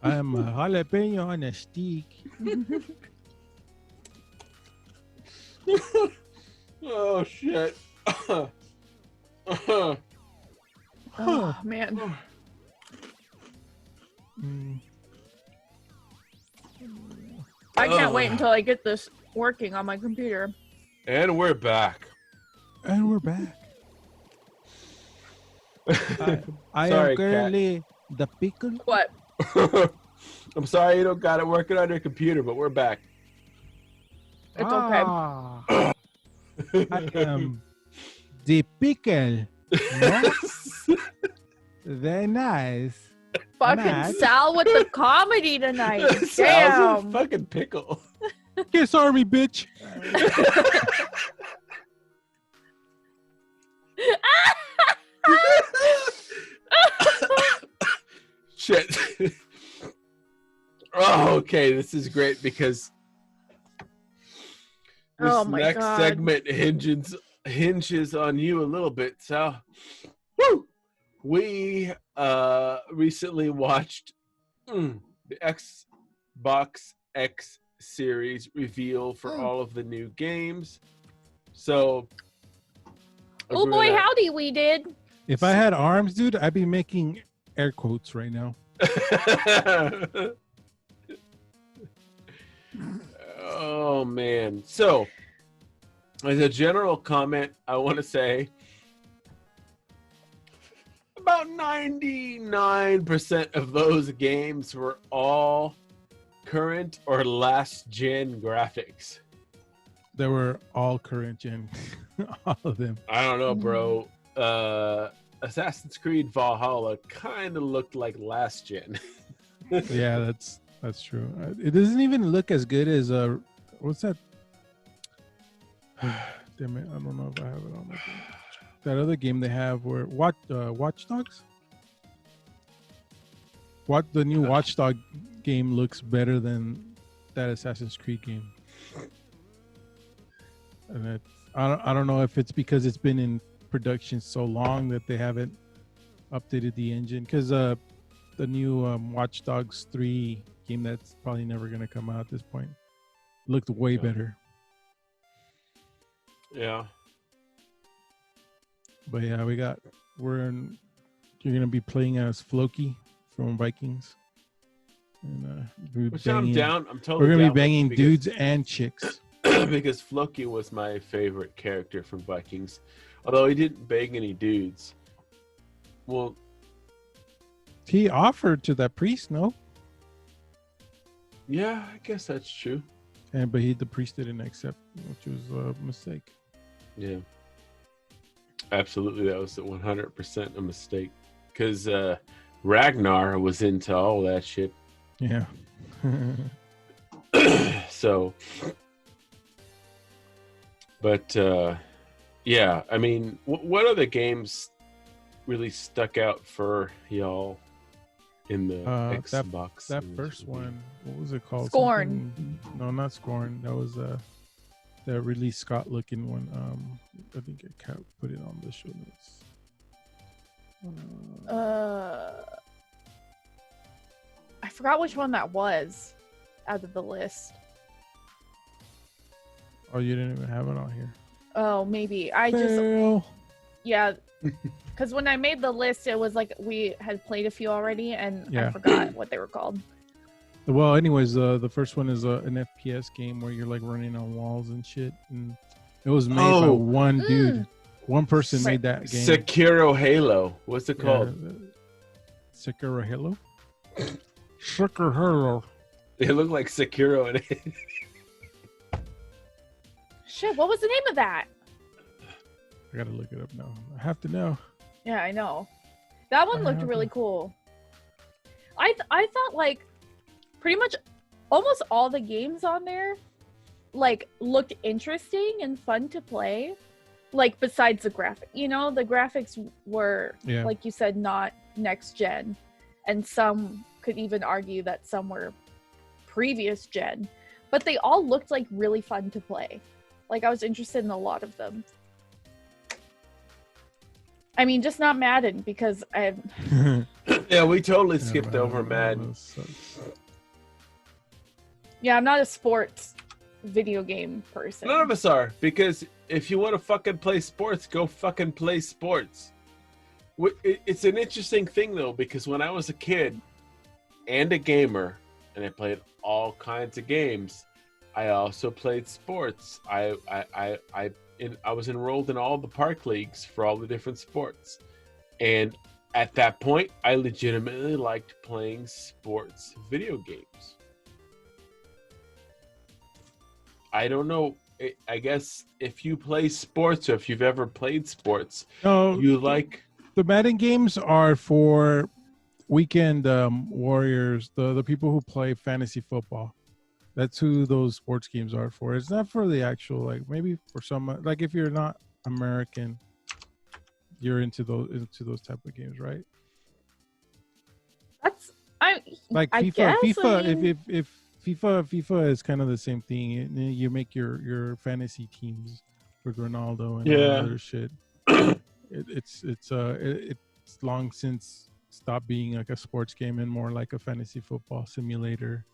I am a jalapeno on a stick. Oh shit. Oh man. I can't wait until I get this working on my computer. And we're back. And we're back. I Sorry, am currently the pickle. What? I'm sorry you don't got it working on your computer, but we're back. It's okay. I am the pickle. Yes. Very nice. Fucking Matt. Sal with the comedy tonight. Sal's Damn. a fucking pickle. Kiss Army, bitch. Shit. Oh, okay. This is great because this Oh my next God. segment hinges on you a little bit, Sal. Woo! We recently watched the Xbox X series reveal for all of the new games. So, Oh we're boy, gonna- howdy, we did. If I had arms, dude, I'd be making air quotes right now. Oh man. So, as a general comment, I want to say about 99% of those games were all current or last gen graphics. They were all current gen. All of them. I don't know, bro. Assassin's Creed Valhalla kind of looked like last gen. Yeah, that's true. It doesn't even look as good as what's that? Damn it! I don't know if I have it on my thing. That other game they have where Watch Dogs. What the new Watchdog game looks better than that Assassin's Creed game, and I don't know if it's because it's been in production so long that they haven't updated the engine, because the new Watch Dogs 3 game that's probably never going to come out at this point looked way better. Yeah. But yeah, you're going to be playing as Floki from Vikings, and Which I'm down. I'm totally. we're going to down be banging with it dudes and chicks. because Floki was my favorite character from Vikings, although he didn't bang any dudes. Well, He offered to that priest, no? yeah, I guess that's true. But the priest didn't accept, which was a mistake. Yeah, absolutely, that was 100% a mistake. Because Ragnar was into all that shit. Yeah. So, but yeah, I mean, what other games really stuck out for y'all in the Xbox? That first one, what was it called? Scorn. Something- No, not Scorn. That was the really Scott looking one. I think I can't put it on the show notes. I forgot which one that was out of the list. Oh, you didn't even have it on here. Oh, maybe. I just, Fail. yeah. Because when I made the list, it was like we had played a few already, and I Yeah. forgot what they were called. Well, anyways, the first one is an FPS game where you're like running on walls and shit, and it was made by Oh. one dude. One person Right. made that game. Sekiro Halo. What's it called? Sekiro Halo. Sekiro Halo. It looked like Sekiro in it. Shit, what was the name of that? I gotta look it up now. I have to know. Yeah, I know. That one looked really cool. I thought like pretty much almost all the games on there like looked interesting and fun to play. Like besides the graphic, the graphics were like you said, not next gen, and some could even argue that some were previous gen, but they all looked like really fun to play. Like I was interested in a lot of them. I mean, just not Madden because I. Yeah, we totally skipped over Madden. Yeah, I'm not a sports video game person. None of us are, because if you want to fucking play sports, go fucking play sports. It's an interesting thing though, because when I was a kid and a gamer, and I played all kinds of games, I also played sports. I was enrolled in all the park leagues for all the different sports, and at that point, I legitimately liked playing sports video games. I don't know. I guess if you play sports, or if you've ever played sports, you like the Madden games are for weekend warriors, the people who play fantasy football. That's who those sports games are for. It's not for the actual, like, maybe for some, like if you're not American, you're into those type of games, right? That's like I FIFA. Guess, FIFA, I mean... if FIFA is kind of the same thing. You make your fantasy teams with Ronaldo and all that other shit. It's long since stopped being like a sports game and more like a fantasy football simulator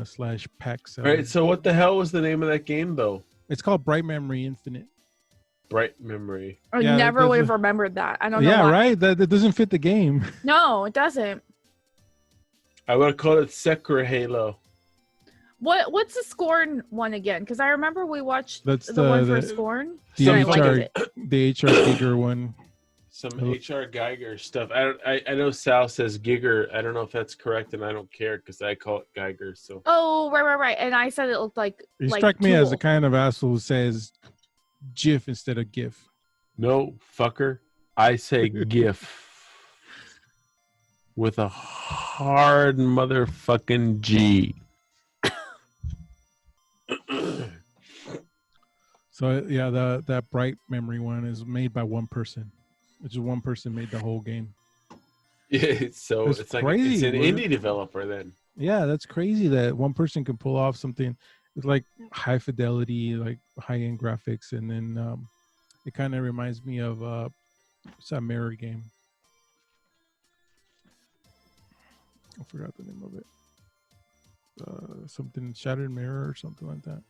slash pack. All right, so what the hell was the name of that game though? It's called Bright Memory Infinite. Bright Memory. I never would have remembered that. I don't know. Yeah, why. right. That doesn't fit the game. No, it doesn't. I would call it Sekiro Halo. What's the Scorn one again? Because I remember we watched That's the one for Scorn. The HR Giger one. Some HR Geiger stuff. I know Sal says Giger. I don't know if that's correct, and I don't care because I call it Geiger. So. Oh, right. And I said it looked like. You strike me as the kind of asshole who says GIF instead of GIF. No, fucker. I say GIF with a hard motherfucking G. So yeah, that Bright Memory one is made by one person. It's just one person made the whole game. Yeah, it's like crazy, it's an indie developer then. Yeah, that's crazy that one person can pull off something with like high fidelity, like high end graphics, and then it kind of reminds me of it's that mirror game. I forgot the name of it. Something Shattered Mirror or something like that.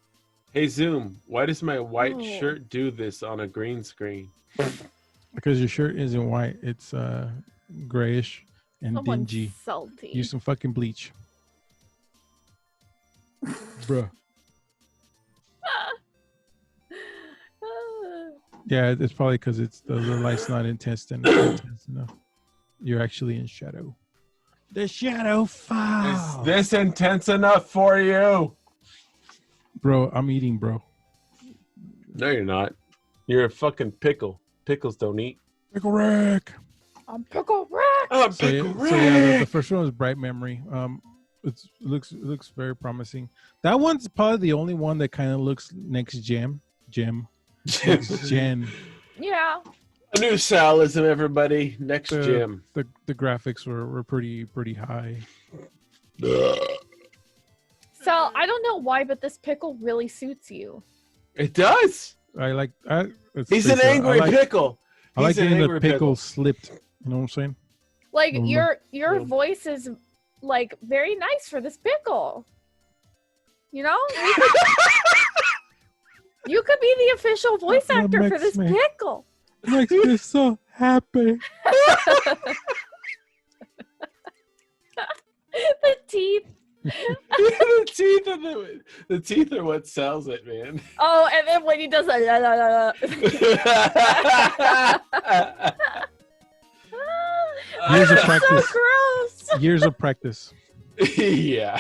Hey Zoom, why does my white shirt do this on a green screen? Because your shirt isn't white, it's grayish and Someone's dingy. Salty. Use some fucking bleach. Bruh. Yeah, it's probably because it's the light's not intense enough. You're actually in shadow. The shadow fall. Is this intense enough for you? Bro, I'm eating, bro. No, you're not. You're a fucking pickle. Pickles don't eat. Pickle Riiiick. I'm Pickle Riiiick. I'm Pickle Riiiiick. So yeah, the first one was Bright Memory. It looks very promising. That one's probably the only one that kind of looks next gen. Next gen. Yeah. A new Salism, everybody. Next gym. The graphics were pretty high. So I don't know why, but this pickle really suits you. It does. He's an angry pickle. I like getting the pickle slipped. You know what I'm saying? Like your voice is like very nice for this pickle. You know? You could be the official voice actor for this pickle. Makes me so happy. The teeth. the teeth are what sells it, man. Oh, and then when he does that, Years of practice. So gross. Years of practice. Yeah.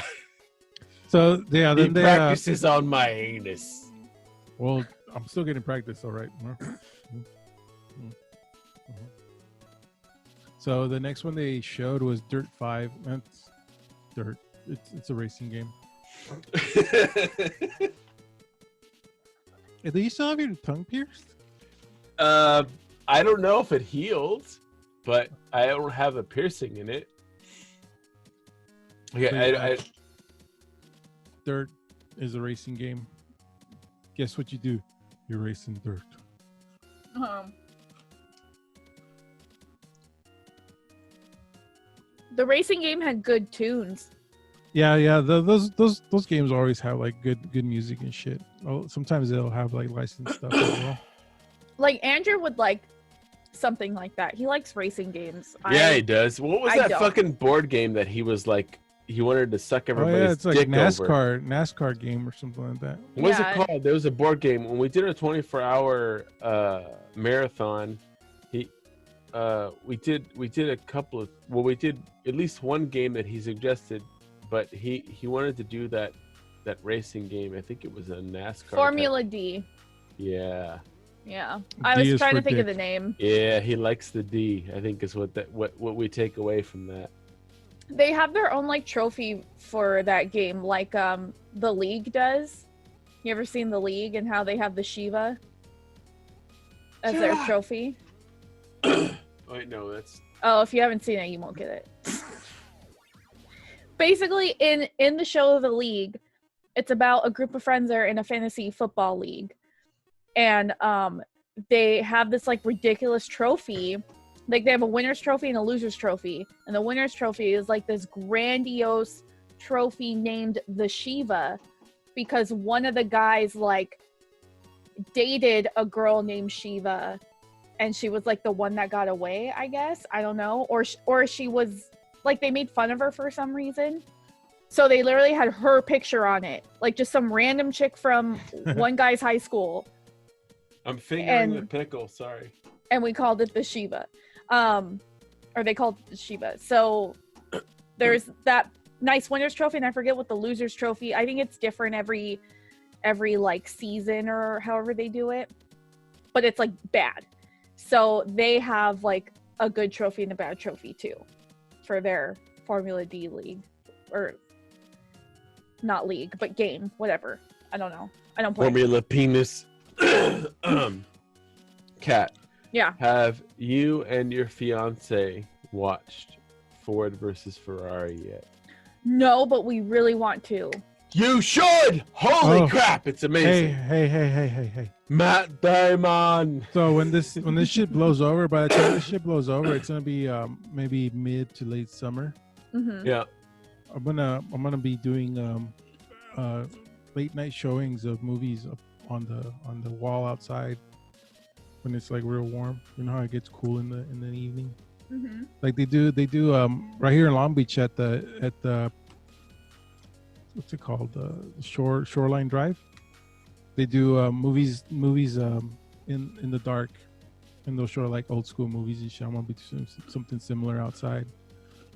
So yeah, he practices on my anus. Well, I'm still getting practice, all right. So the next one they showed was Dirt 5. That's dirt. It's a racing game. Hey, do you still have your tongue pierced? I don't know if it healed, but I don't have a piercing in it. Okay, Dirt is a racing game. Guess what you do? You're racing dirt. The racing game had good tunes. Yeah. Those games always have like good music and shit. Oh, sometimes they'll have like licensed stuff as well. Like Andrew would like something like that. He likes racing games. Yeah, he does. What was I that don't. fucking board game that he was like? He wanted to suck everybody's it's like dick NASCAR, over. NASCAR game or something like that. What was Yeah. it called? There was a board game when we did a 24-hour marathon. We did a couple of we did at least one game that he suggested, but he wanted to do that racing game. I think it was a NASCAR Formula type. D. Yeah. Yeah. I D was is trying to for think of the dick. name. Yeah, he likes the D. I think is what we take away from that. They have their own like trophy for that game, like the League does. You ever seen the League and how they have the Shiva as their trophy? Wait, no, that's Oh, if you haven't seen it, you won't get it. Basically, in the show of the League, it's about a group of friends that are in a fantasy football league, and they have this like ridiculous trophy. Like they have a winner's trophy and a loser's trophy, and the winner's trophy is like this grandiose trophy named the Shiva, because one of the guys like dated a girl named Shiva, and she was like the one that got away, I guess. I don't know, or she was like, they made fun of her for some reason, so they literally had her picture on it, like just some random chick from one guy's high school. I'm fingering the pickle. Sorry. And we called it the Shiva. Or they called it the Shiva. So there's that nice winner's trophy, and I forget what the loser's trophy. I think it's different every like season or however they do it. But it's like bad. So they have like a good trophy and a bad trophy too for their Formula D league. Or not league, but game, whatever. I don't know. I don't play. Formula penis. Cat. Yeah. Have you and your fiance watched Ford versus Ferrari yet? No, but we really want to. You should! Holy Oh. crap, it's amazing. Hey. Matt Damon. So when this shit blows over, by the time this shit blows over, it's gonna be maybe mid to late summer. Mm-hmm. Yeah. I'm gonna be doing late night showings of movies up on the wall outside when it's like real warm. You know how it gets cool in the evening. Mm-hmm. Like they do right here in Long Beach at the what's it called, Shoreline Drive. They do movies in the dark, and they'll show like old school movies and shit. I'm gonna be doing something similar outside.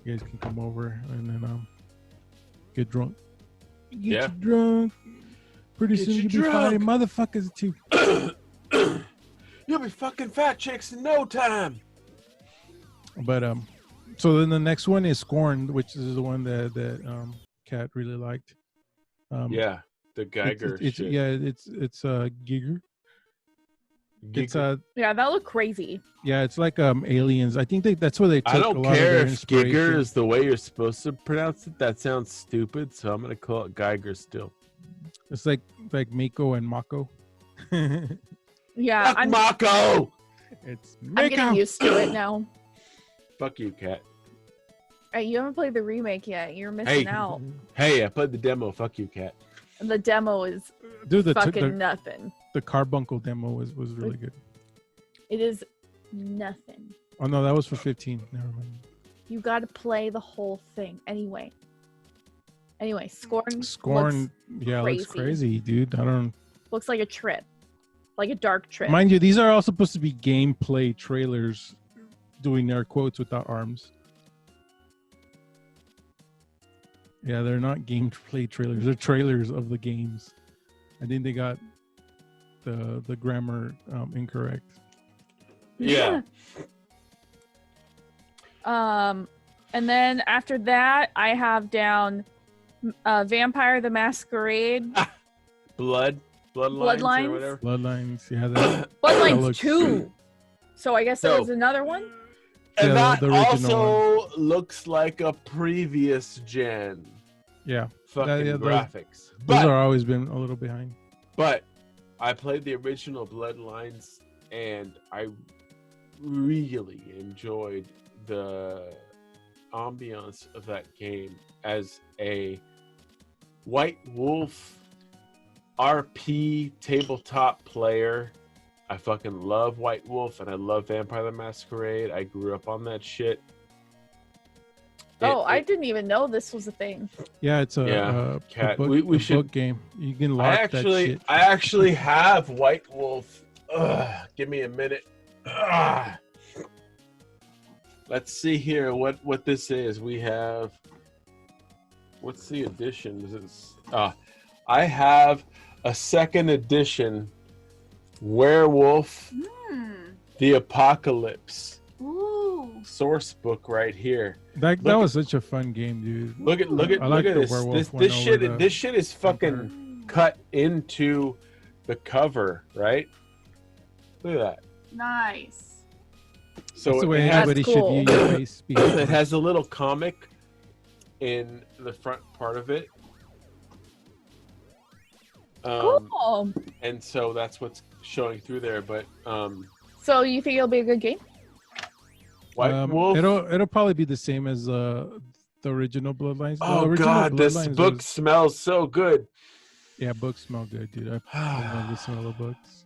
You guys can come over and then get drunk. Get Yeah. you drunk. Pretty Get soon you you'll be drunk. fighting motherfuckers too. You'll be fucking fat chicks in no time. But so then the next one is Scorn, which is the one that Kat really liked. Yeah, the Geiger it's shit. yeah, it's Giger. It's Yeah, that looked crazy. yeah, it's like Aliens. I think that's where they took I a don't lot care of their if inspiration. Giger is the way you're supposed to pronounce it. That sounds stupid, so I'm gonna call it Geiger still. It's like Mako and Mako. Yeah, Fuck Mako! It's I'm Mako. getting used to it now. Fuck you, Cat. Hey, you haven't played the remake yet. You're missing out. Hey, I played the demo. Fuck you, Cat. The demo is Dude, fucking nothing. the Carbuncle demo was really good. It is nothing. Oh no, that was for 15. Never mind. You got to play the whole thing anyway. Scorn Scorn, yeah, looks crazy, dude. I don't. looks like a trip, like a dark trip. Mind you, these are all supposed to be gameplay trailers, doing air quotes without arms. Yeah, they're not gameplay trailers. They're trailers of the games. I think they got the grammar incorrect. Yeah. And then after that, I have down Vampire the Masquerade. Bloodlines Bloodlines? or whatever. Bloodlines, yeah. That Bloodlines looks- 2. So I guess there was another one? And Yeah, that the original also looks like a previous gen Yeah, fucking yeah, graphics. those But are always been a little behind. But I played the original Bloodlines, and I really enjoyed the ambiance of that game as a White Wolf RP tabletop player. I fucking love White Wolf, and I love Vampire the Masquerade. I grew up on that shit. I didn't even know this was a thing. Yeah, it's Cat. book, We a should book game. You can lock that shit. I actually have White Wolf. Ugh, give me a minute. Ugh. Let's see here what this is. We have. What's the edition? Is it? I have a second edition Werewolf the Apocalypse source book right here. That was such a fun game, dude. Look at I like the this. werewolf one This over shit. the This shit is fucking cut into the cover, right? Look at that. Nice. So That's the way it has, anybody That's cool. should view your face. it has a little comic in the front part of it. Cool. And so that's what's showing through there. But So you think it'll be a good game? White Wolf. It'll probably be the same as the original Bloodlines. The Oh original God, this Bloodlines book was- smells so good. Yeah, books smell good, dude. I love the smell of books.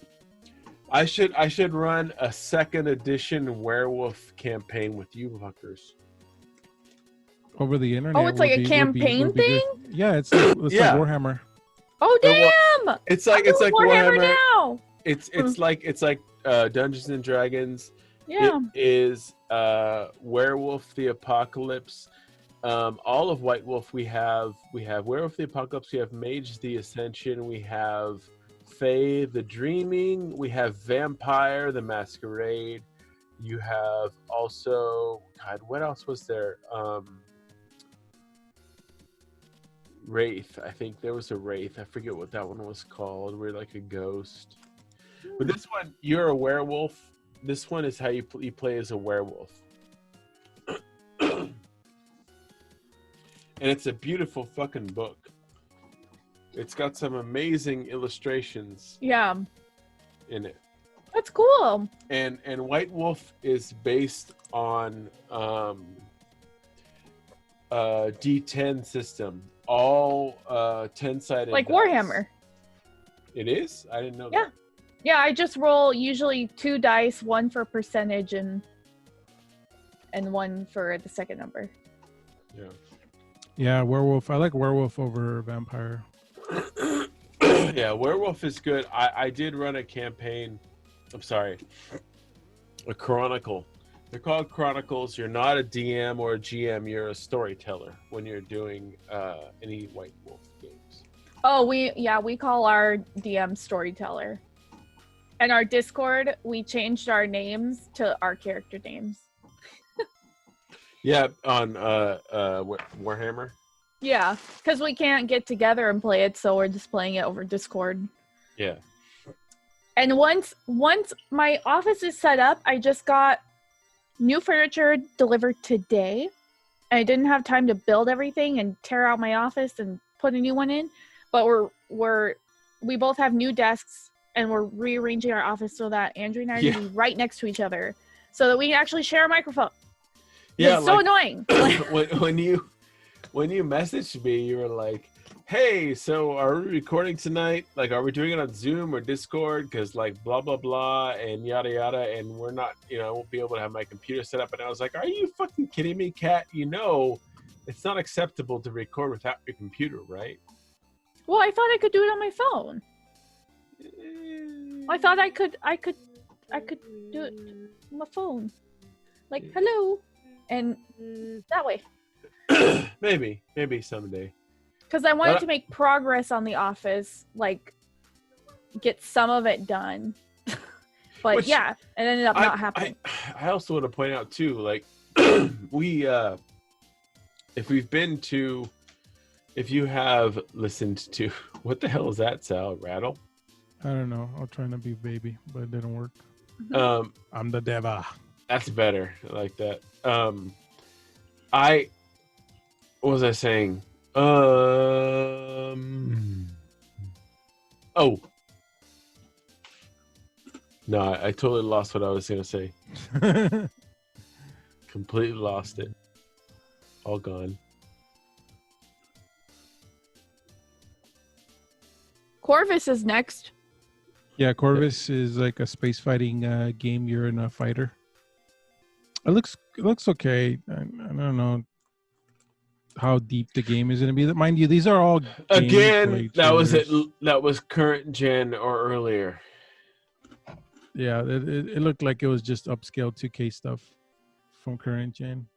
I should run a second edition werewolf campaign with you fuckers. Over the internet. Oh, it's like a campaign thing? Yeah, it's like Warhammer. Oh damn! It's like I'm doing Warhammer now. It's like Dungeons and Dragons. Yeah. It is Werewolf the Apocalypse. All of White Wolf we have Werewolf the Apocalypse, we have Mage the Ascension, we have Fae the Dreaming, we have Vampire the Masquerade. You have also, God, what else was there? Wraith. I think there was a Wraith. I forget what that one was called. We're like a ghost. But this one, you're a werewolf. This one is how you play as a werewolf. And it's a beautiful fucking book. It's got some amazing illustrations Yeah. in it. That's cool. And White Wolf is based on D10 system. All 10-sided Like dice. Warhammer. It is? I didn't know Yeah. that. Yeah, I just roll usually 2 dice, one for percentage and one for the second number. Yeah. Yeah, werewolf. I like werewolf over vampire. Yeah, werewolf is good. I did run a campaign. I'm sorry. A chronicle. They're called chronicles. You're not a DM or a GM. You're a storyteller when you're doing any White Wolf games. Oh, we call our DM storyteller. And our Discord, we changed our names to our character names. Yeah, on Warhammer. Yeah, because we can't get together and play it, so we're just playing it over Discord. Yeah. And once my office is set up, I just got new furniture delivered today. I didn't have time to build everything and tear out my office and put a new one in, but we both have new desks and we're rearranging our office so that Andrew and I are gonna be right next to each other so that we can actually share a microphone. Yeah, it's so annoying. when you messaged me, you were like, "Hey, so are we recording tonight? Like, are we doing it on Zoom or Discord? Because like blah blah blah and yada yada, and we're not, I won't be able to have my computer set up." And I was like, "Are you fucking kidding me, Kat? You know, it's not acceptable to record without your computer, right?" Well, I thought I could do it on my phone. I thought I could do it on my phone. Like, hello. And that way. Maybe someday. Because I wanted to make progress on the office, like get some of it done. But Which yeah, it ended up not happening. I also want to point out too, like we if you have listened to what the hell is that, Sal? Rattle? I don't know. I was trying to be baby, but it didn't work. I'm the devil. That's better. I like that. What was I saying? Oh. No, I totally lost what I was going to say. Completely lost it. All gone. Corvus is next. Yeah, Corvus is like a space fighting game. You're in a fighter. It looks okay. I don't know how deep the game is going to be. Mind you, these are all again. That was it. trailers. That was current gen or earlier. Yeah, it looked like it was just upscale 2K stuff from current gen.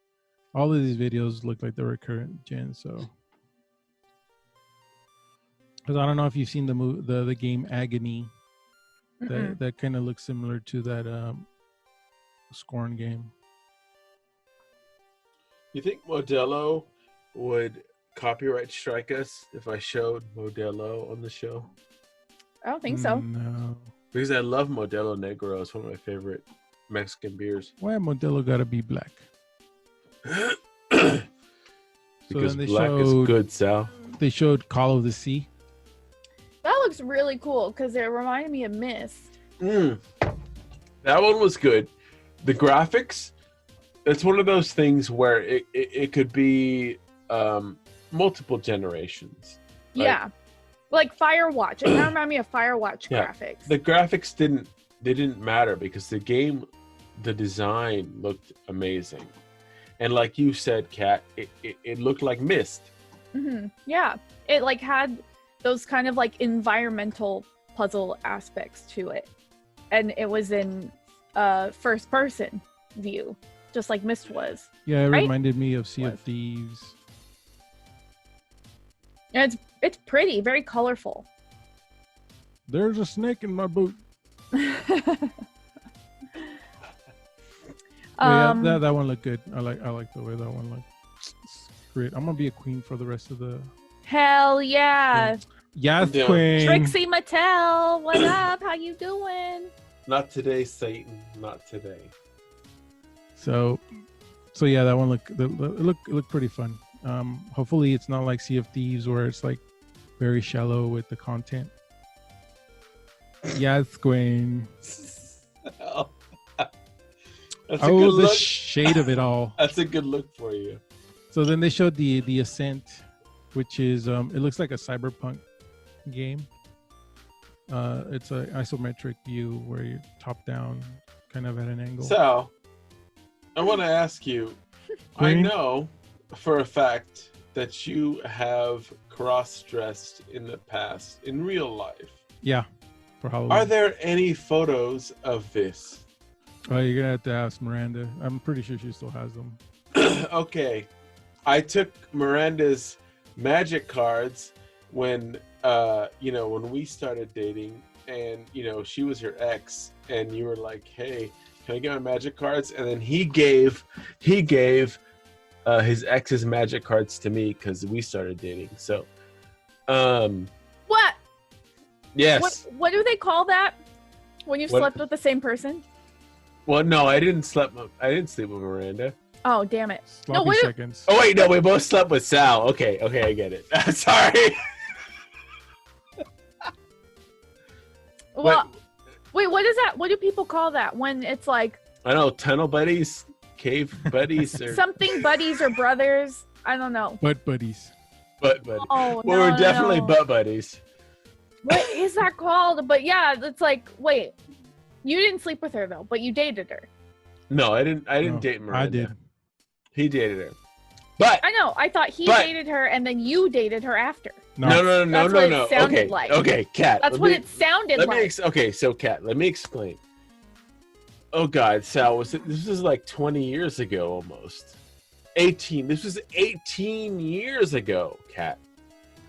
All of these videos look like they were current gen, so. Because I don't know if you've seen the game Agony. That kind of looks similar to that Scorn game. You think Modelo would copyright strike us if I showed Modelo on the show? I don't think so. No. Because I love Modelo Negro. It's one of my favorite Mexican beers. Why Modelo gotta be black? Because then black is good, Sal. They showed Call of the Sea. That looks really cool because it reminded me of Myst. That one was good. The graphics, it's one of those things where it could be multiple generations. Yeah. Like Firewatch. It kind of reminded me of Firewatch graphics. The graphics didn't matter because the game, the design looked amazing. And like you said, Kat, it looked like Myst. Yeah. It like had those kind of like environmental puzzle aspects to it. And it was in first person view, just like Myst was. Yeah, it right? reminded me of Sea of Thieves. And it's pretty, very colorful. There's a snake in my boot. That one looked good. I like the way that one looked. It's great. I'm gonna be a queen for the rest of the. Hell yeah! Yes, queen. Trixie Mattel, what up? How you doing? Not today, Satan. Not today. So yeah, that one looked pretty fun. Hopefully it's not like Sea of Thieves where it's like very shallow with the content. Yes, queen. The shade of it all. That's a good look for you. So then they showed the Ascent, which is it looks like a cyberpunk game. It's an isometric view where you're top down, kind of at an angle. So, I want to ask you, I know for a fact that you have cross-dressed in the past, in real life. Yeah, for Halloween. Are there any photos of this? Oh, you're going to have to ask Miranda. I'm pretty sure she still has them. Okay. I took Miranda's magic cards when we started dating, and she was your ex, and you were like, "Hey, can I get my magic cards?" And then he gave his ex's magic cards to me because we started dating. So, what? Yes. What do they call that when you slept with the same person? Well, no, I didn't sleep with Miranda. Oh, damn it! Sloppy seconds. Oh wait, no, we both slept with Sal. Okay, I get it. Sorry. Well, wait, what is that? What do people call that when it's like? I don't know, tunnel buddies, cave buddies, or something buddies or brothers. I don't know. Butt buddies. Butt buddies. Oh, well, we're definitely butt buddies. What is that called? But yeah, it's like, wait, you didn't sleep with her though, but you dated her. No, I didn't date Miranda. I did. He dated her. But I know. I thought he dated her and then you dated her after. No. That's what it sounded like. Okay, Kat. That's what it sounded like. So Kat, let me explain. Oh God, Sal, this was like 20 years ago almost. 18. This was 18 years ago, Kat.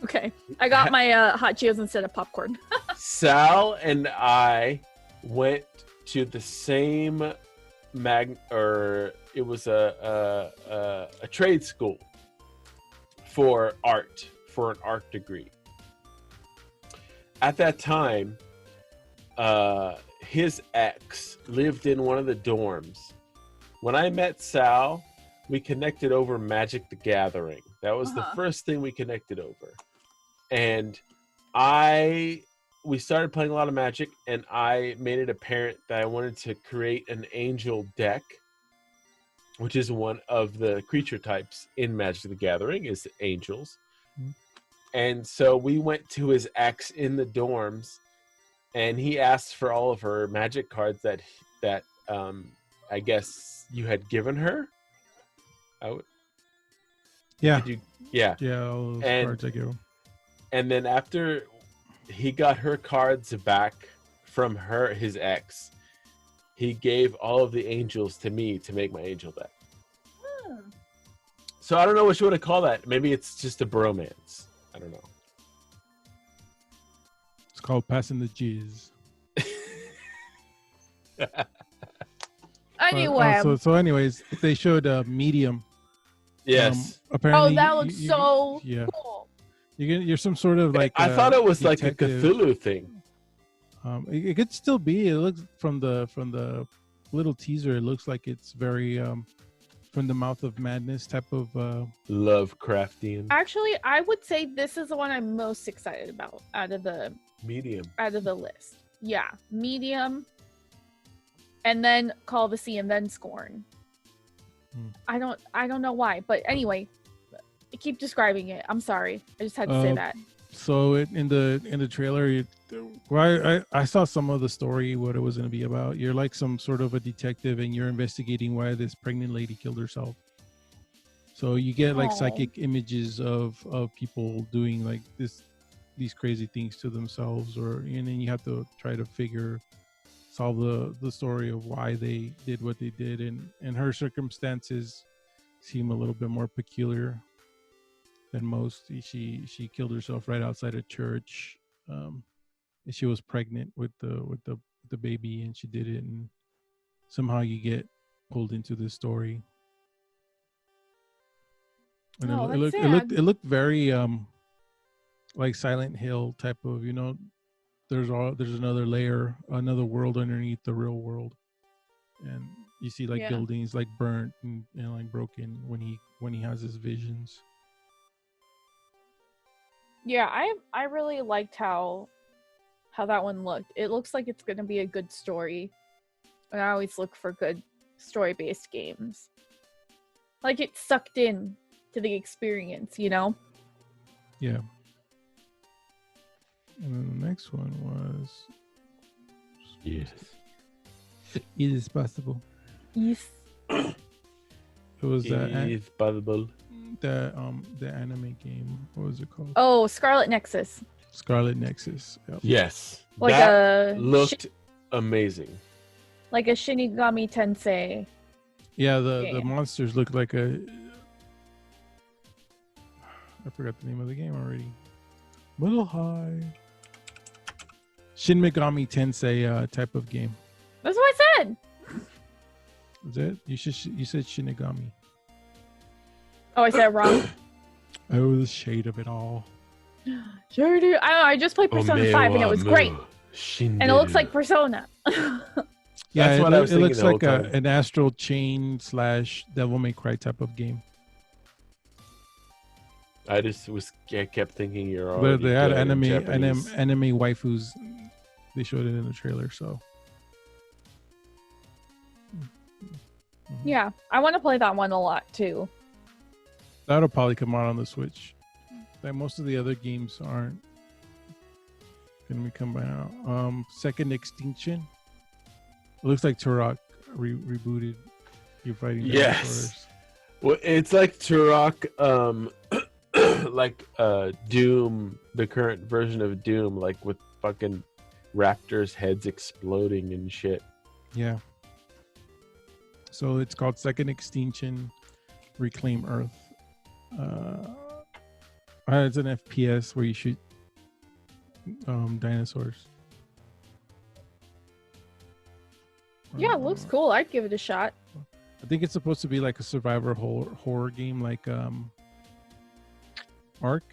Okay. I got my hot Cheetos instead of popcorn. Sal and I went to the same it was a trade school for an art degree. At that time, his ex lived in one of the dorms. When I met Sal, we connected over Magic the Gathering. That was the first thing we connected over. And we started playing a lot of Magic, and I made it apparent that I wanted to create an angel deck, which is one of the creature types in Magic the Gathering, is angels. Mm-hmm. And so we went to his ex in the dorms, and he asked for all of her Magic cards that I guess you had given her. Yeah. Yeah. Yeah, all those cards I gave him. And then after he got her cards back from his ex, he gave all of the angels to me to make my angel deck. So I don't know what you want to call that. Maybe it's just a bromance. I don't know. It's called passing the jizz. Anyway. So anyways, they showed Medium. Yes. Apparently. Oh, that looks so cool. You're some sort of like. I thought it was detective. like a Cthulhu thing. It could still be. It looks from the little teaser. It looks like it's very from the Mouth of Madness type of Lovecraftian. Actually, I would say this is the one I'm most excited about out of the Medium. Out of the list. Yeah, Medium. And then Call of the Sea and then Scorn. I don't know why, but anyway, keep describing it. I'm sorry. I just had to say that. So in the trailer, I saw some of the story, what it was going to be about. You're like some sort of a detective, and you're investigating why this pregnant lady killed herself. So you get like psychic images of people doing like these crazy things to themselves, and then you have to try to solve the story of why they did what they did, and her circumstances seem a little bit more peculiar than most. She killed herself right outside a church. She was pregnant with the baby, and she did it, and somehow you get pulled into this story. And it looked very like Silent Hill type of, there's another layer, another world underneath the real world, and you see like buildings like burnt and like broken when he has his visions. Yeah, I really liked how that one looked. It looks like it's gonna be a good story, and I always look for good story-based games. Like it's sucked in to the experience, Yeah. And then the next one was Yes. It is possible. Yes. It was It's possible. the anime game. What was it called? Oh, Scarlet Nexus. Scarlet Nexus. Yep. Yes. Like that looked amazing. Like a Shinigami Tensei. Yeah, the monsters look like I forgot the name of the game already. Little High. Shin Megami Tensei type of game. That's what I said. Was it? You said Shinigami. Oh, I said it wrong. Oh, the shade of it all. Sure do. I don't know. I just played Persona 5 and it was great. And it looks like Persona. Yeah, that's what I was thinking. It looks like an Astral Chain / Devil May Cry type of game. I kept thinking you're all. But they had anime waifus. They showed it in the trailer, so. Yeah, I want to play that one a lot too. That'll probably come out on the Switch. Like most of the other games aren't gonna be coming out. Second Extinction. It looks like Turok rebooted. You're fighting dinosaurs. Yes. Well, it's like Turok, like Doom, the current version of Doom, like with fucking raptors' heads exploding and shit. Yeah. So it's called Second Extinction, Reclaim Earth. It's an FPS where you shoot dinosaurs. Yeah, it looks cool. I'd give it a shot. I think it's supposed to be like a survivor horror game, like Ark.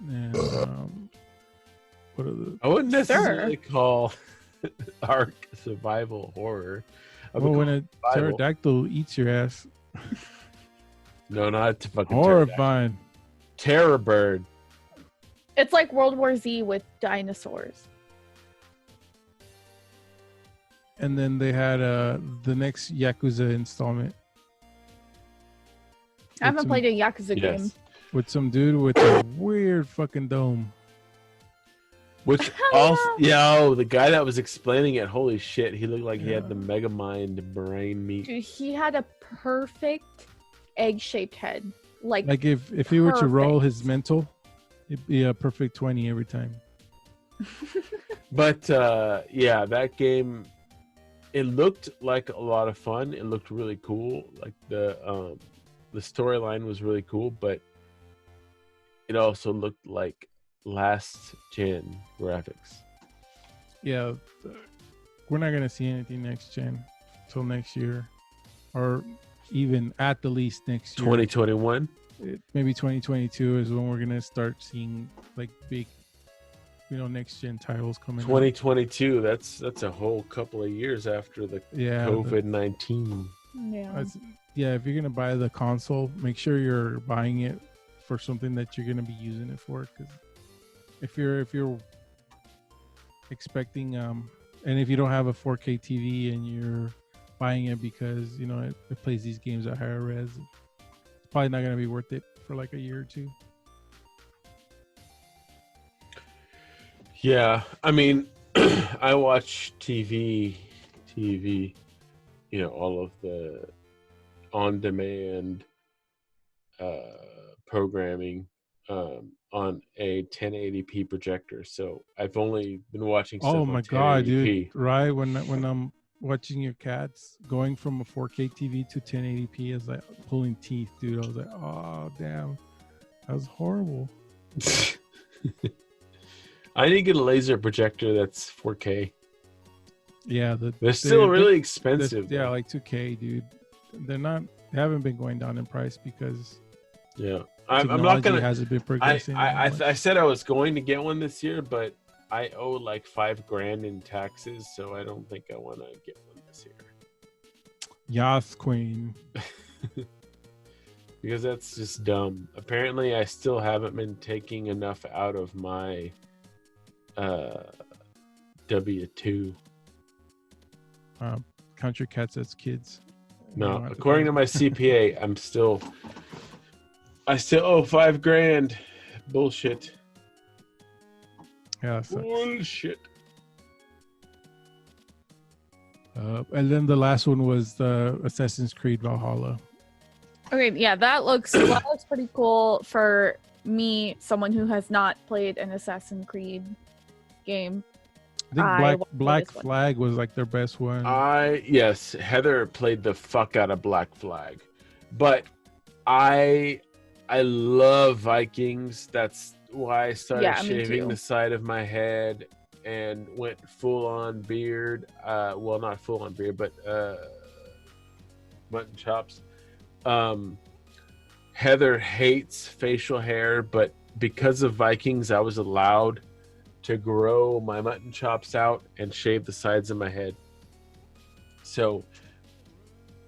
And what are the? I wouldn't necessarily call Ark survival horror. Well, when a pterodactyl eats your ass. No, not to fucking horrifying. Terror bird. It's like World War Z with dinosaurs. And then they had the next Yakuza installment. I haven't played a Yakuza game. With some dude with a weird fucking dome. Which also, the guy that was explaining it, holy shit, he looked like he had the Megamind brain meat. Dude, he had a perfect egg-shaped head. Like if he were to roll his mental, it'd be a perfect 20 every time. But that game, it looked like a lot of fun. It looked really cool. Like the storyline was really cool, but it also looked like last gen graphics. Yeah, we're not gonna see anything next gen till next year, or even at the least next year. 2021. Maybe 2022 is when we're gonna start seeing like big, next gen titles coming. 2022. That's a whole couple of years after the COVID-19. Yeah. If you're gonna buy the console, make sure you're buying it for something that you're gonna be using it for. Because if you're expecting and if you don't have a 4K TV and you're buying it because it plays these games at higher res, it's probably not gonna be worth it for like a year or two. Yeah, I mean, I watch TV, all of the on-demand programming on a 1080p projector. So I've only been watching stuff Oh my on god, 1080p. dude! Right when I'm watching your cats going from a 4K TV to 1080p is like pulling teeth, dude. I was like, oh damn, that was horrible. I need to get a laser projector that's 4K. Yeah, they're still really expensive. Yeah, like 2K, dude. They haven't been going down in price because I'm not gonna. Hasn't been progressing. I said I was going to get one this year, but I owe like $5,000 in taxes, so I don't think I want to get one this year. Yas Queen. Because that's just dumb. Apparently, I still haven't been taking enough out of my W-2. Count your cats as kids. No, according to my CPA, I still owe $5,000. Bullshit. Yeah, bullshit. And then the last one was the Assassin's Creed Valhalla. Okay, yeah, that looks pretty cool for me, someone who has not played an Assassin's Creed game. I think Black Flag was like their best one. Yes, Heather played the fuck out of Black Flag, but I love Vikings. That's why I started shaving the side of my head and went full on beard. Well, not full on beard, but mutton chops. Heather hates facial hair, but because of Vikings, I was allowed to grow my mutton chops out and shave the sides of my head. So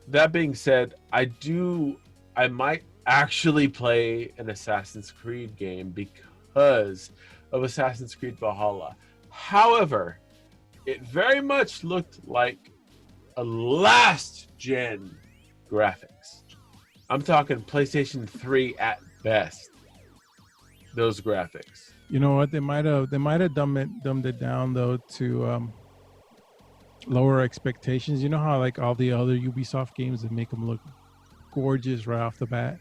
that being said, I might actually play an Assassin's Creed game because of Assassin's Creed Valhalla. However, it very much looked like a last gen graphics. I'm talking PlayStation 3 at best. Those graphics. You know what? They might have dumbed it down though to lower expectations. You know how like all the other Ubisoft games that make them look gorgeous right off the bat,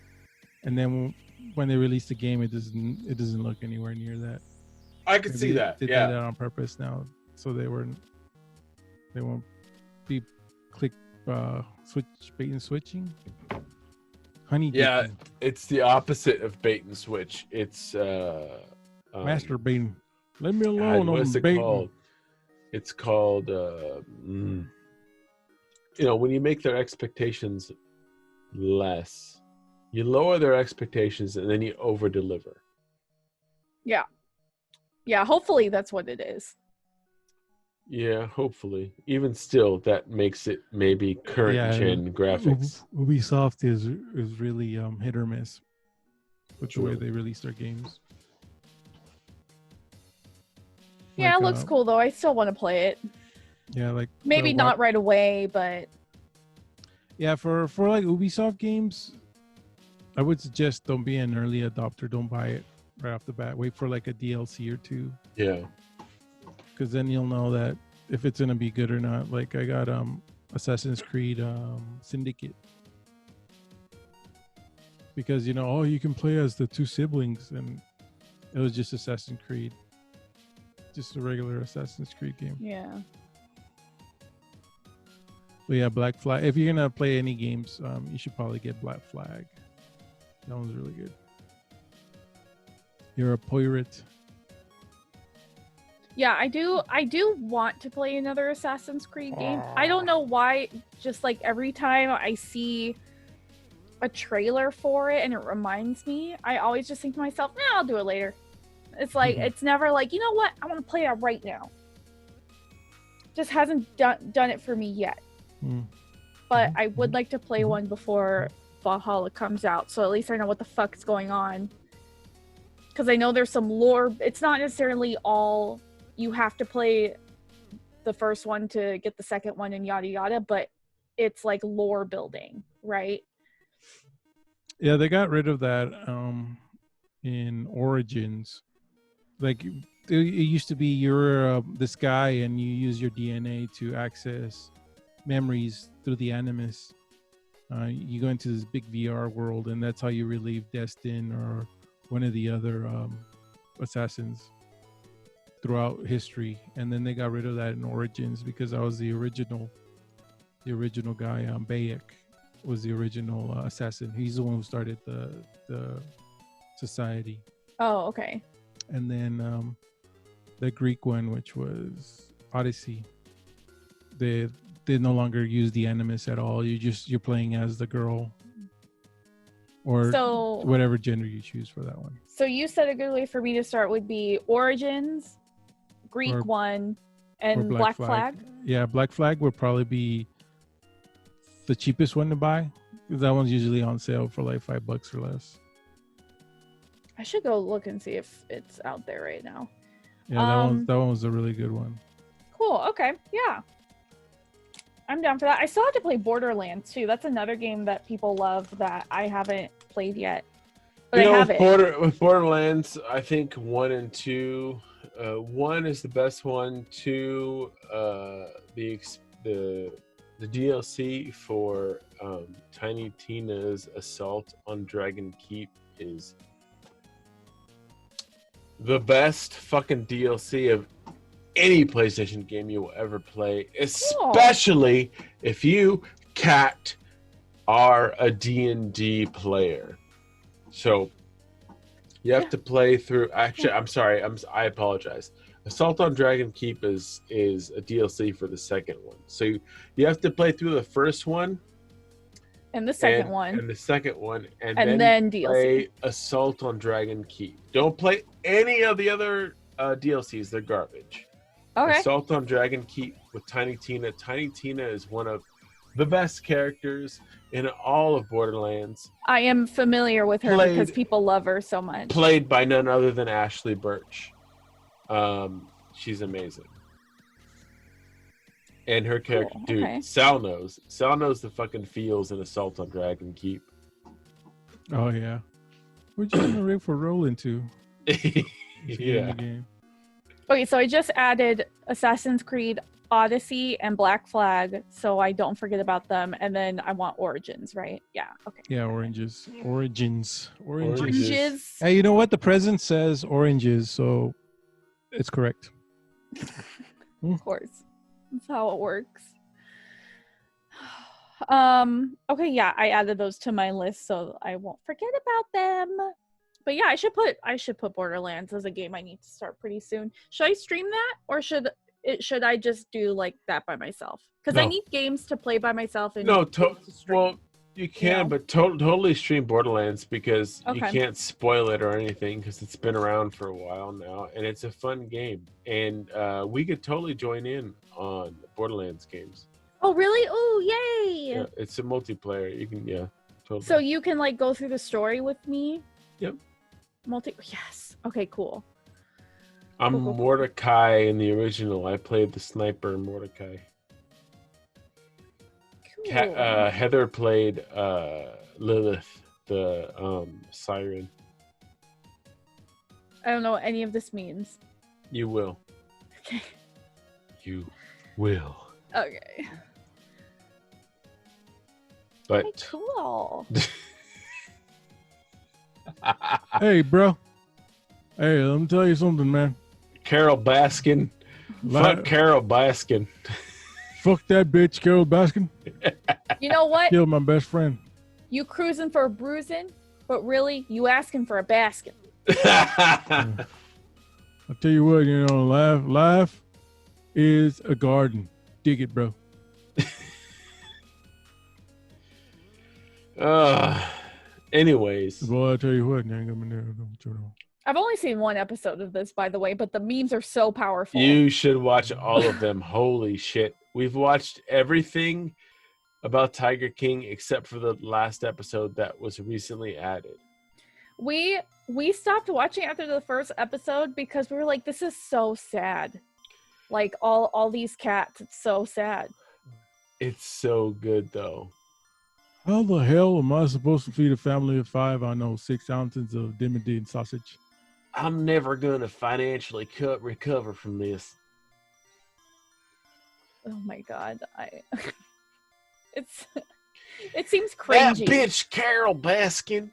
and then when they release the game, it doesn't look anywhere near that. I could see that. They did that on purpose now, so they won't be bait and switching. Honey. Yeah, it's the opposite of bait and switch. It's masturbating. Let me alone. What's it called? It's called, when you make their expectations less, you lower their expectations and then you over deliver. Yeah. Yeah, hopefully that's what it is. Yeah, hopefully. Even still, that makes it maybe current gen graphics. Ubisoft is really hit or miss with the way True. they release their games. Yeah, Like, it looks cool though. I still want to play it. Yeah, like Maybe not right away, but yeah, for like Ubisoft games, I would suggest don't be an early adopter. Don't buy it right off the bat. Wait for like a DLC or two. Yeah. Because then you'll know that if it's gonna be good or not. Like I got Assassin's Creed Syndicate. Because you can play as the two siblings, and it was just Assassin's Creed. Just a regular Assassin's Creed game. yeah. But yeah, Black Flag. If you're gonna play any games, you should probably get Black Flag. That one's really good. You're a pirate. Yeah, I do want to play another Assassin's Creed game. I don't know why, just like every time I see a trailer for it and it reminds me, I always just think to myself, I'll do it later. It's like, it's never like, you know what? I want to play that right now. Just hasn't done it for me yet. But I would like to play one before Valhalla comes out, so at least I know what the fuck's going on. Because I know there's some lore. It's not necessarily all you have to play the first one to get the second one and yada yada, but it's like lore building, right? Yeah, they got rid of that in Origins. Like it used to be you're this guy and you use your DNA to access memories through the Animus. You go into this big VR world, and that's how you relieve Destin or one of the other assassins throughout history. And then they got rid of that in Origins because that was the original guy. Bayek was the original assassin. He's the one who started the society. Oh, okay. And then the Greek one, which was Odyssey, they no longer use the Animus at all. You're playing as the girl, or whatever gender you choose for that one. So you said a good way for me to start would be Origins, Greek one, and Black Flag. Yeah, Black Flag would probably be the cheapest one to buy, because that one's usually on sale for like $5 or less. I should go look and see if it's out there right now. Yeah, that one was a really good one. Cool. Okay. Yeah. I'm down for that. I still have to play Borderlands too. That's another game that people love that I haven't played yet. But I have it. With Borderlands, I think 1 and 2. 1 is the best one. 2, the DLC for Tiny Tina's Assault on Dragon Keep is the best fucking DLC of any PlayStation game you will ever play, especially if you, cat, are a D&D player. So you have to play through. Actually, I'm sorry. I apologize. Assault on Dragon Keep is a DLC for the second one. So you have to play through the first one. And the second one. And the second one. And then play DLC. Assault on Dragon Keep. Don't play any of the other DLCs. They're garbage. Okay. Assault on Dragon Keep with Tiny Tina. Tiny Tina is one of the best characters in all of Borderlands. I am familiar with her because people love her so much. Played by none other than Ashley Birch. She's amazing. And her character, dude, okay. Sal knows the fucking feels in Assault on Dragon Keep. Oh yeah, we're just gonna rig for rolling too. Yeah. Okay, so I just added Assassin's Creed Odyssey and Black Flag, so I don't forget about them. And then I want Origins, right? Yeah. Okay. Yeah, Origins. Hey, you know what? The present says oranges, so it's correct. Of course. That's how it works. Okay, yeah, I added those to my list so I won't forget about them. But yeah, I should put Borderlands as a game I need to start pretty soon. Should I stream that, or should I just do like that by myself? Because I No. need games to play by myself. And No, games to stream. well, you can, know? but totally stream Borderlands because you Okay. can't spoil it or anything because it's been around for a while now, and it's a fun game. And we could totally join in on the Borderlands games. Oh, really? Oh, yay! Yeah, it's a multiplayer. You can, totally. So you can like go through the story with me? Yep. Yes. Okay, cool. I'm cool. Mordecai in the original. I played the sniper Mordecai. Cool. Heather played Lilith, the siren. I don't know what any of this means. You will. Okay. You will. Okay. But Okay, cool. Hey, bro. Hey, let me tell you something, man. Carol Baskin. Fuck Carol Baskin. Fuck that bitch, Carol Baskin. You know what? Killed my best friend. You cruising for a bruising, but really, you asking for a basket. I'll tell you what, life is a garden. Dig it, bro. Anyways. Boy, I tell you what, ain't gonna never go. I've only seen one episode of this, by the way, but the memes are so powerful. You should watch all of them. Holy shit. We've watched everything about Tiger King except for the last episode that was recently added. We stopped watching after the first episode because we were like, this is so sad. Like all these cats, it's so sad. It's so good though. How the hell am I supposed to feed a family of 5 on 6 ounces of Dimmadine sausage? I'm never gonna financially recover from this. Oh my god, it seems cringy. That bitch Carol Baskin.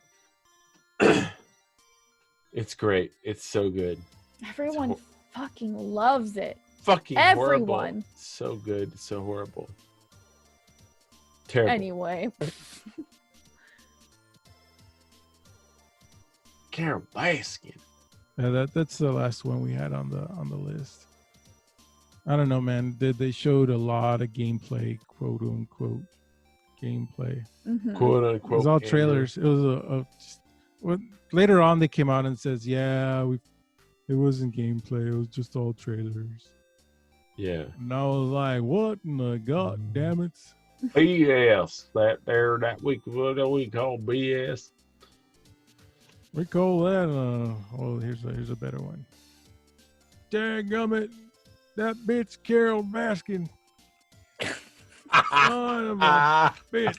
It's great. It's so good. Everyone fucking loves it. Fucking Everyone. horrible. So good. So horrible. Terrible. Anyway. Carol Baskin. Yeah, that's the last one we had on the list. I don't know, man. They showed a lot of gameplay, quote unquote gameplay. Mhm. Quote unquote. It was all trailers. It was later on they came out and says, yeah, it wasn't gameplay. It was just all trailers. Yeah. And I was like, what in the god damn it? BS. That what do we call BS? We call that well, here's a better one. Dadgummit, that bitch Carol Baskin. Son of a bitch.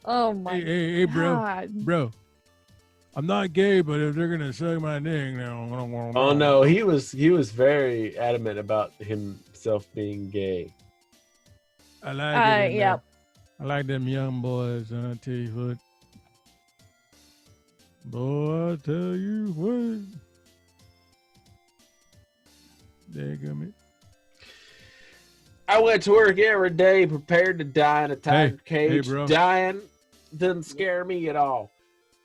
Oh my Hey, bro. god. Bro. I'm not gay, but if they're gonna suck my dick now, I don't want to. Oh no, he was very adamant about himself being gay. I like it. Yep. I like them young boys, and I tell you what. Boy, I tell you what. Dadgummit. I went to work every day prepared to die in a tiger cage. bro. Dying doesn't scare me at all.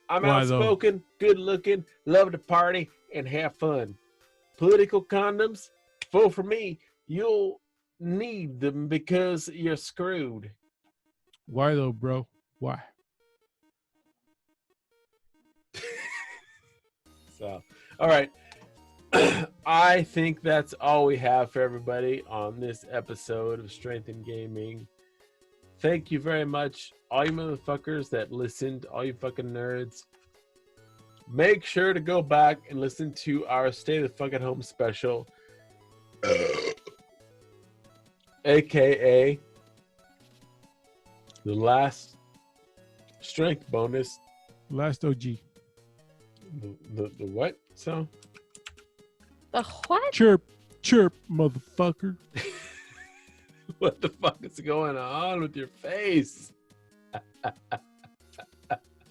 I'm Why, though? outspoken, good looking, love to party, and have fun. Political condoms, vote for me. You'll need them because you're screwed. Why though, bro? Why? So, all right. I think that's all we have for everybody on this episode of Strength in Gaming. Thank you very much, all you motherfuckers that listened, all you fucking nerds. Make sure to go back and listen to our Stay the Fuck at Home special, aka the last strength bonus. Last OG. The what? So The what? Chirp, motherfucker. what the fuck is going on with your face?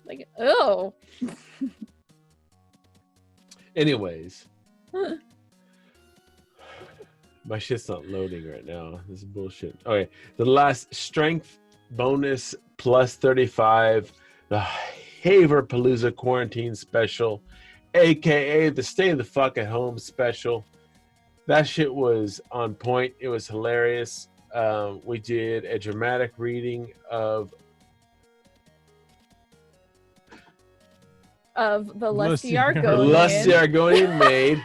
Like, oh. Anyways, my shit's not loading right now. This is bullshit. Okay, the last strength bonus plus 35, the Haverpalooza quarantine special, aka the Stay the Fuck at Home special. That shit was on point. It was hilarious. We did a dramatic reading of the Lusty Lusty Argonian. Lusty Argonian Maid.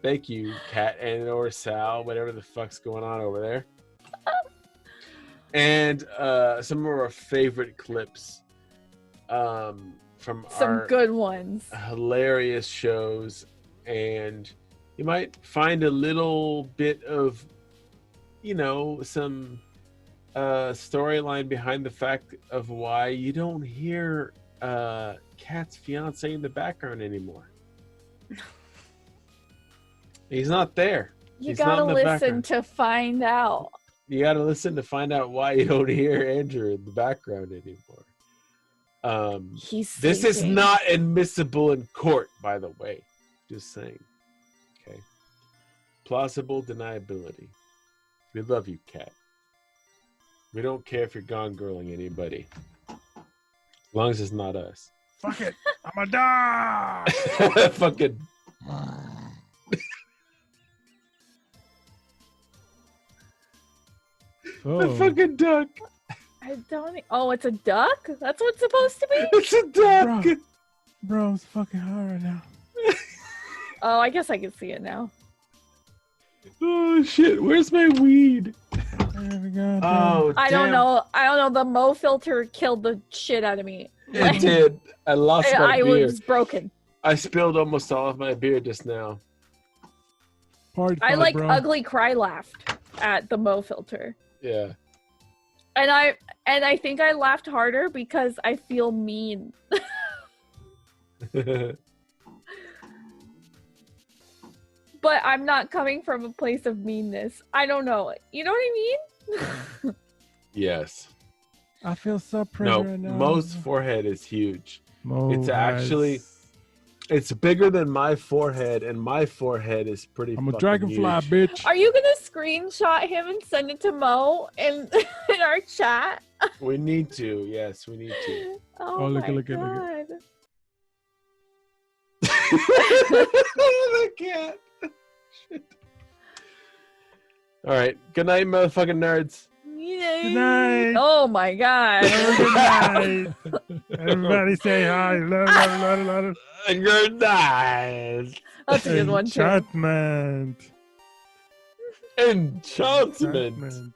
Thank you, Kat and or Sal, whatever the fuck's going on over there. And some of our favorite clips from Some our good ones. hilarious shows. And you might find a little bit of, some storyline behind the fact of why you don't hear Kat's fiance in the background anymore. He's not there. You He's gotta not in the listen background. to find out. You gotta listen to find out why you don't hear Andrew in the background anymore. He's This is sleeping. not admissible in court, by the way. Just saying. Okay. Plausible deniability. We love you, Kat. We don't care if you're gone girling anybody. As long as it's not us. Fuck it. I'm a dog. Fucking. Oh. A fucking duck. I don't. Oh, it's a duck. That's what it's supposed to be. It's a duck. Bro, it's fucking hot right now. Oh, I guess I can see it now. Oh shit! Where's my weed? There we go. Oh, I don't damn. know. I don't know. The Mo filter killed the shit out of me. It did. I lost my I beer. was broken. I spilled almost all of my beer just now. Party I foul, like bro. ugly cry laughed at the Mo filter, Yeah. and I think I laughed harder because I feel mean. But I'm not coming from a place of meanness. I don't know. You know what I mean? Yes. I feel so pretty No, right now. Mo's forehead is huge. Mo It's actually- has- It's bigger than my forehead, and my forehead is pretty. I'm a fucking dragonfly, huge. bitch. Are you gonna screenshot him and send it to Mo in in our chat? We need to. Yes, we need to. Oh, look my at- look at- god! The cat. Shit. All right. Good night, motherfucking nerds. Good night. Oh my god! Good night. Everybody say hi. Love. Good night. That's a good one too. Enchantment. Enchantment.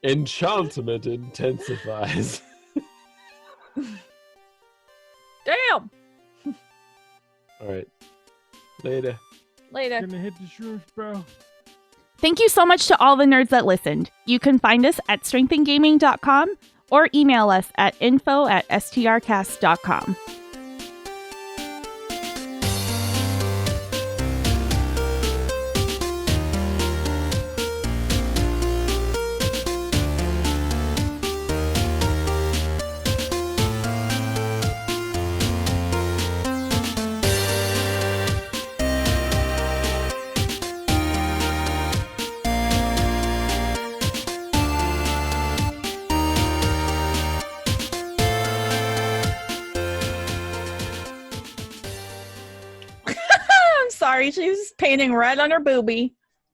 Enchantment intensifies. Damn. All right. Later. Later. Gonna hit the shrooms, bro. Thank you so much to all the nerds that listened. You can find us at strengthandgaming.com or email us at info@strcast.com. I'm sorry. She's painting red on her boobie.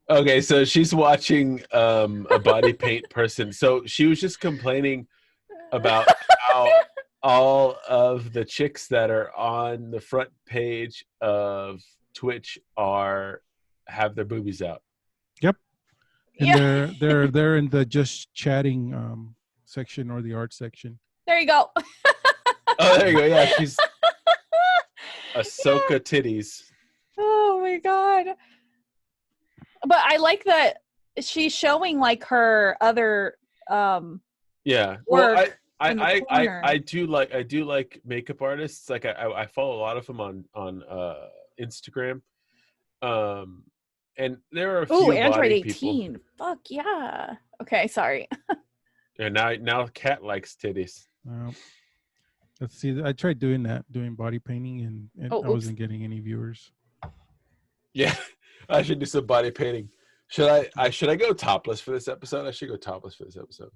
Okay, so she's watching a body paint person. So she was just complaining about how all of the chicks that are on the front page of Twitch have their boobies out. And Yeah. they're in the just chatting section or the art section. There you go. Oh, there you go. Yeah, she's Ahsoka titties. Oh my god. But I like that she's showing like her other Yeah. Work Well, in the corner. I do like makeup artists. Like I follow a lot of them on Instagram. And there are a few ooh, Android body 18. people. Fuck yeah. Okay, sorry. And now Kat likes titties. Let's see. I tried doing body painting, and Oh, I wasn't getting any viewers. Yeah, I should do some body painting. Should I go topless for this episode? I should go topless for this episode.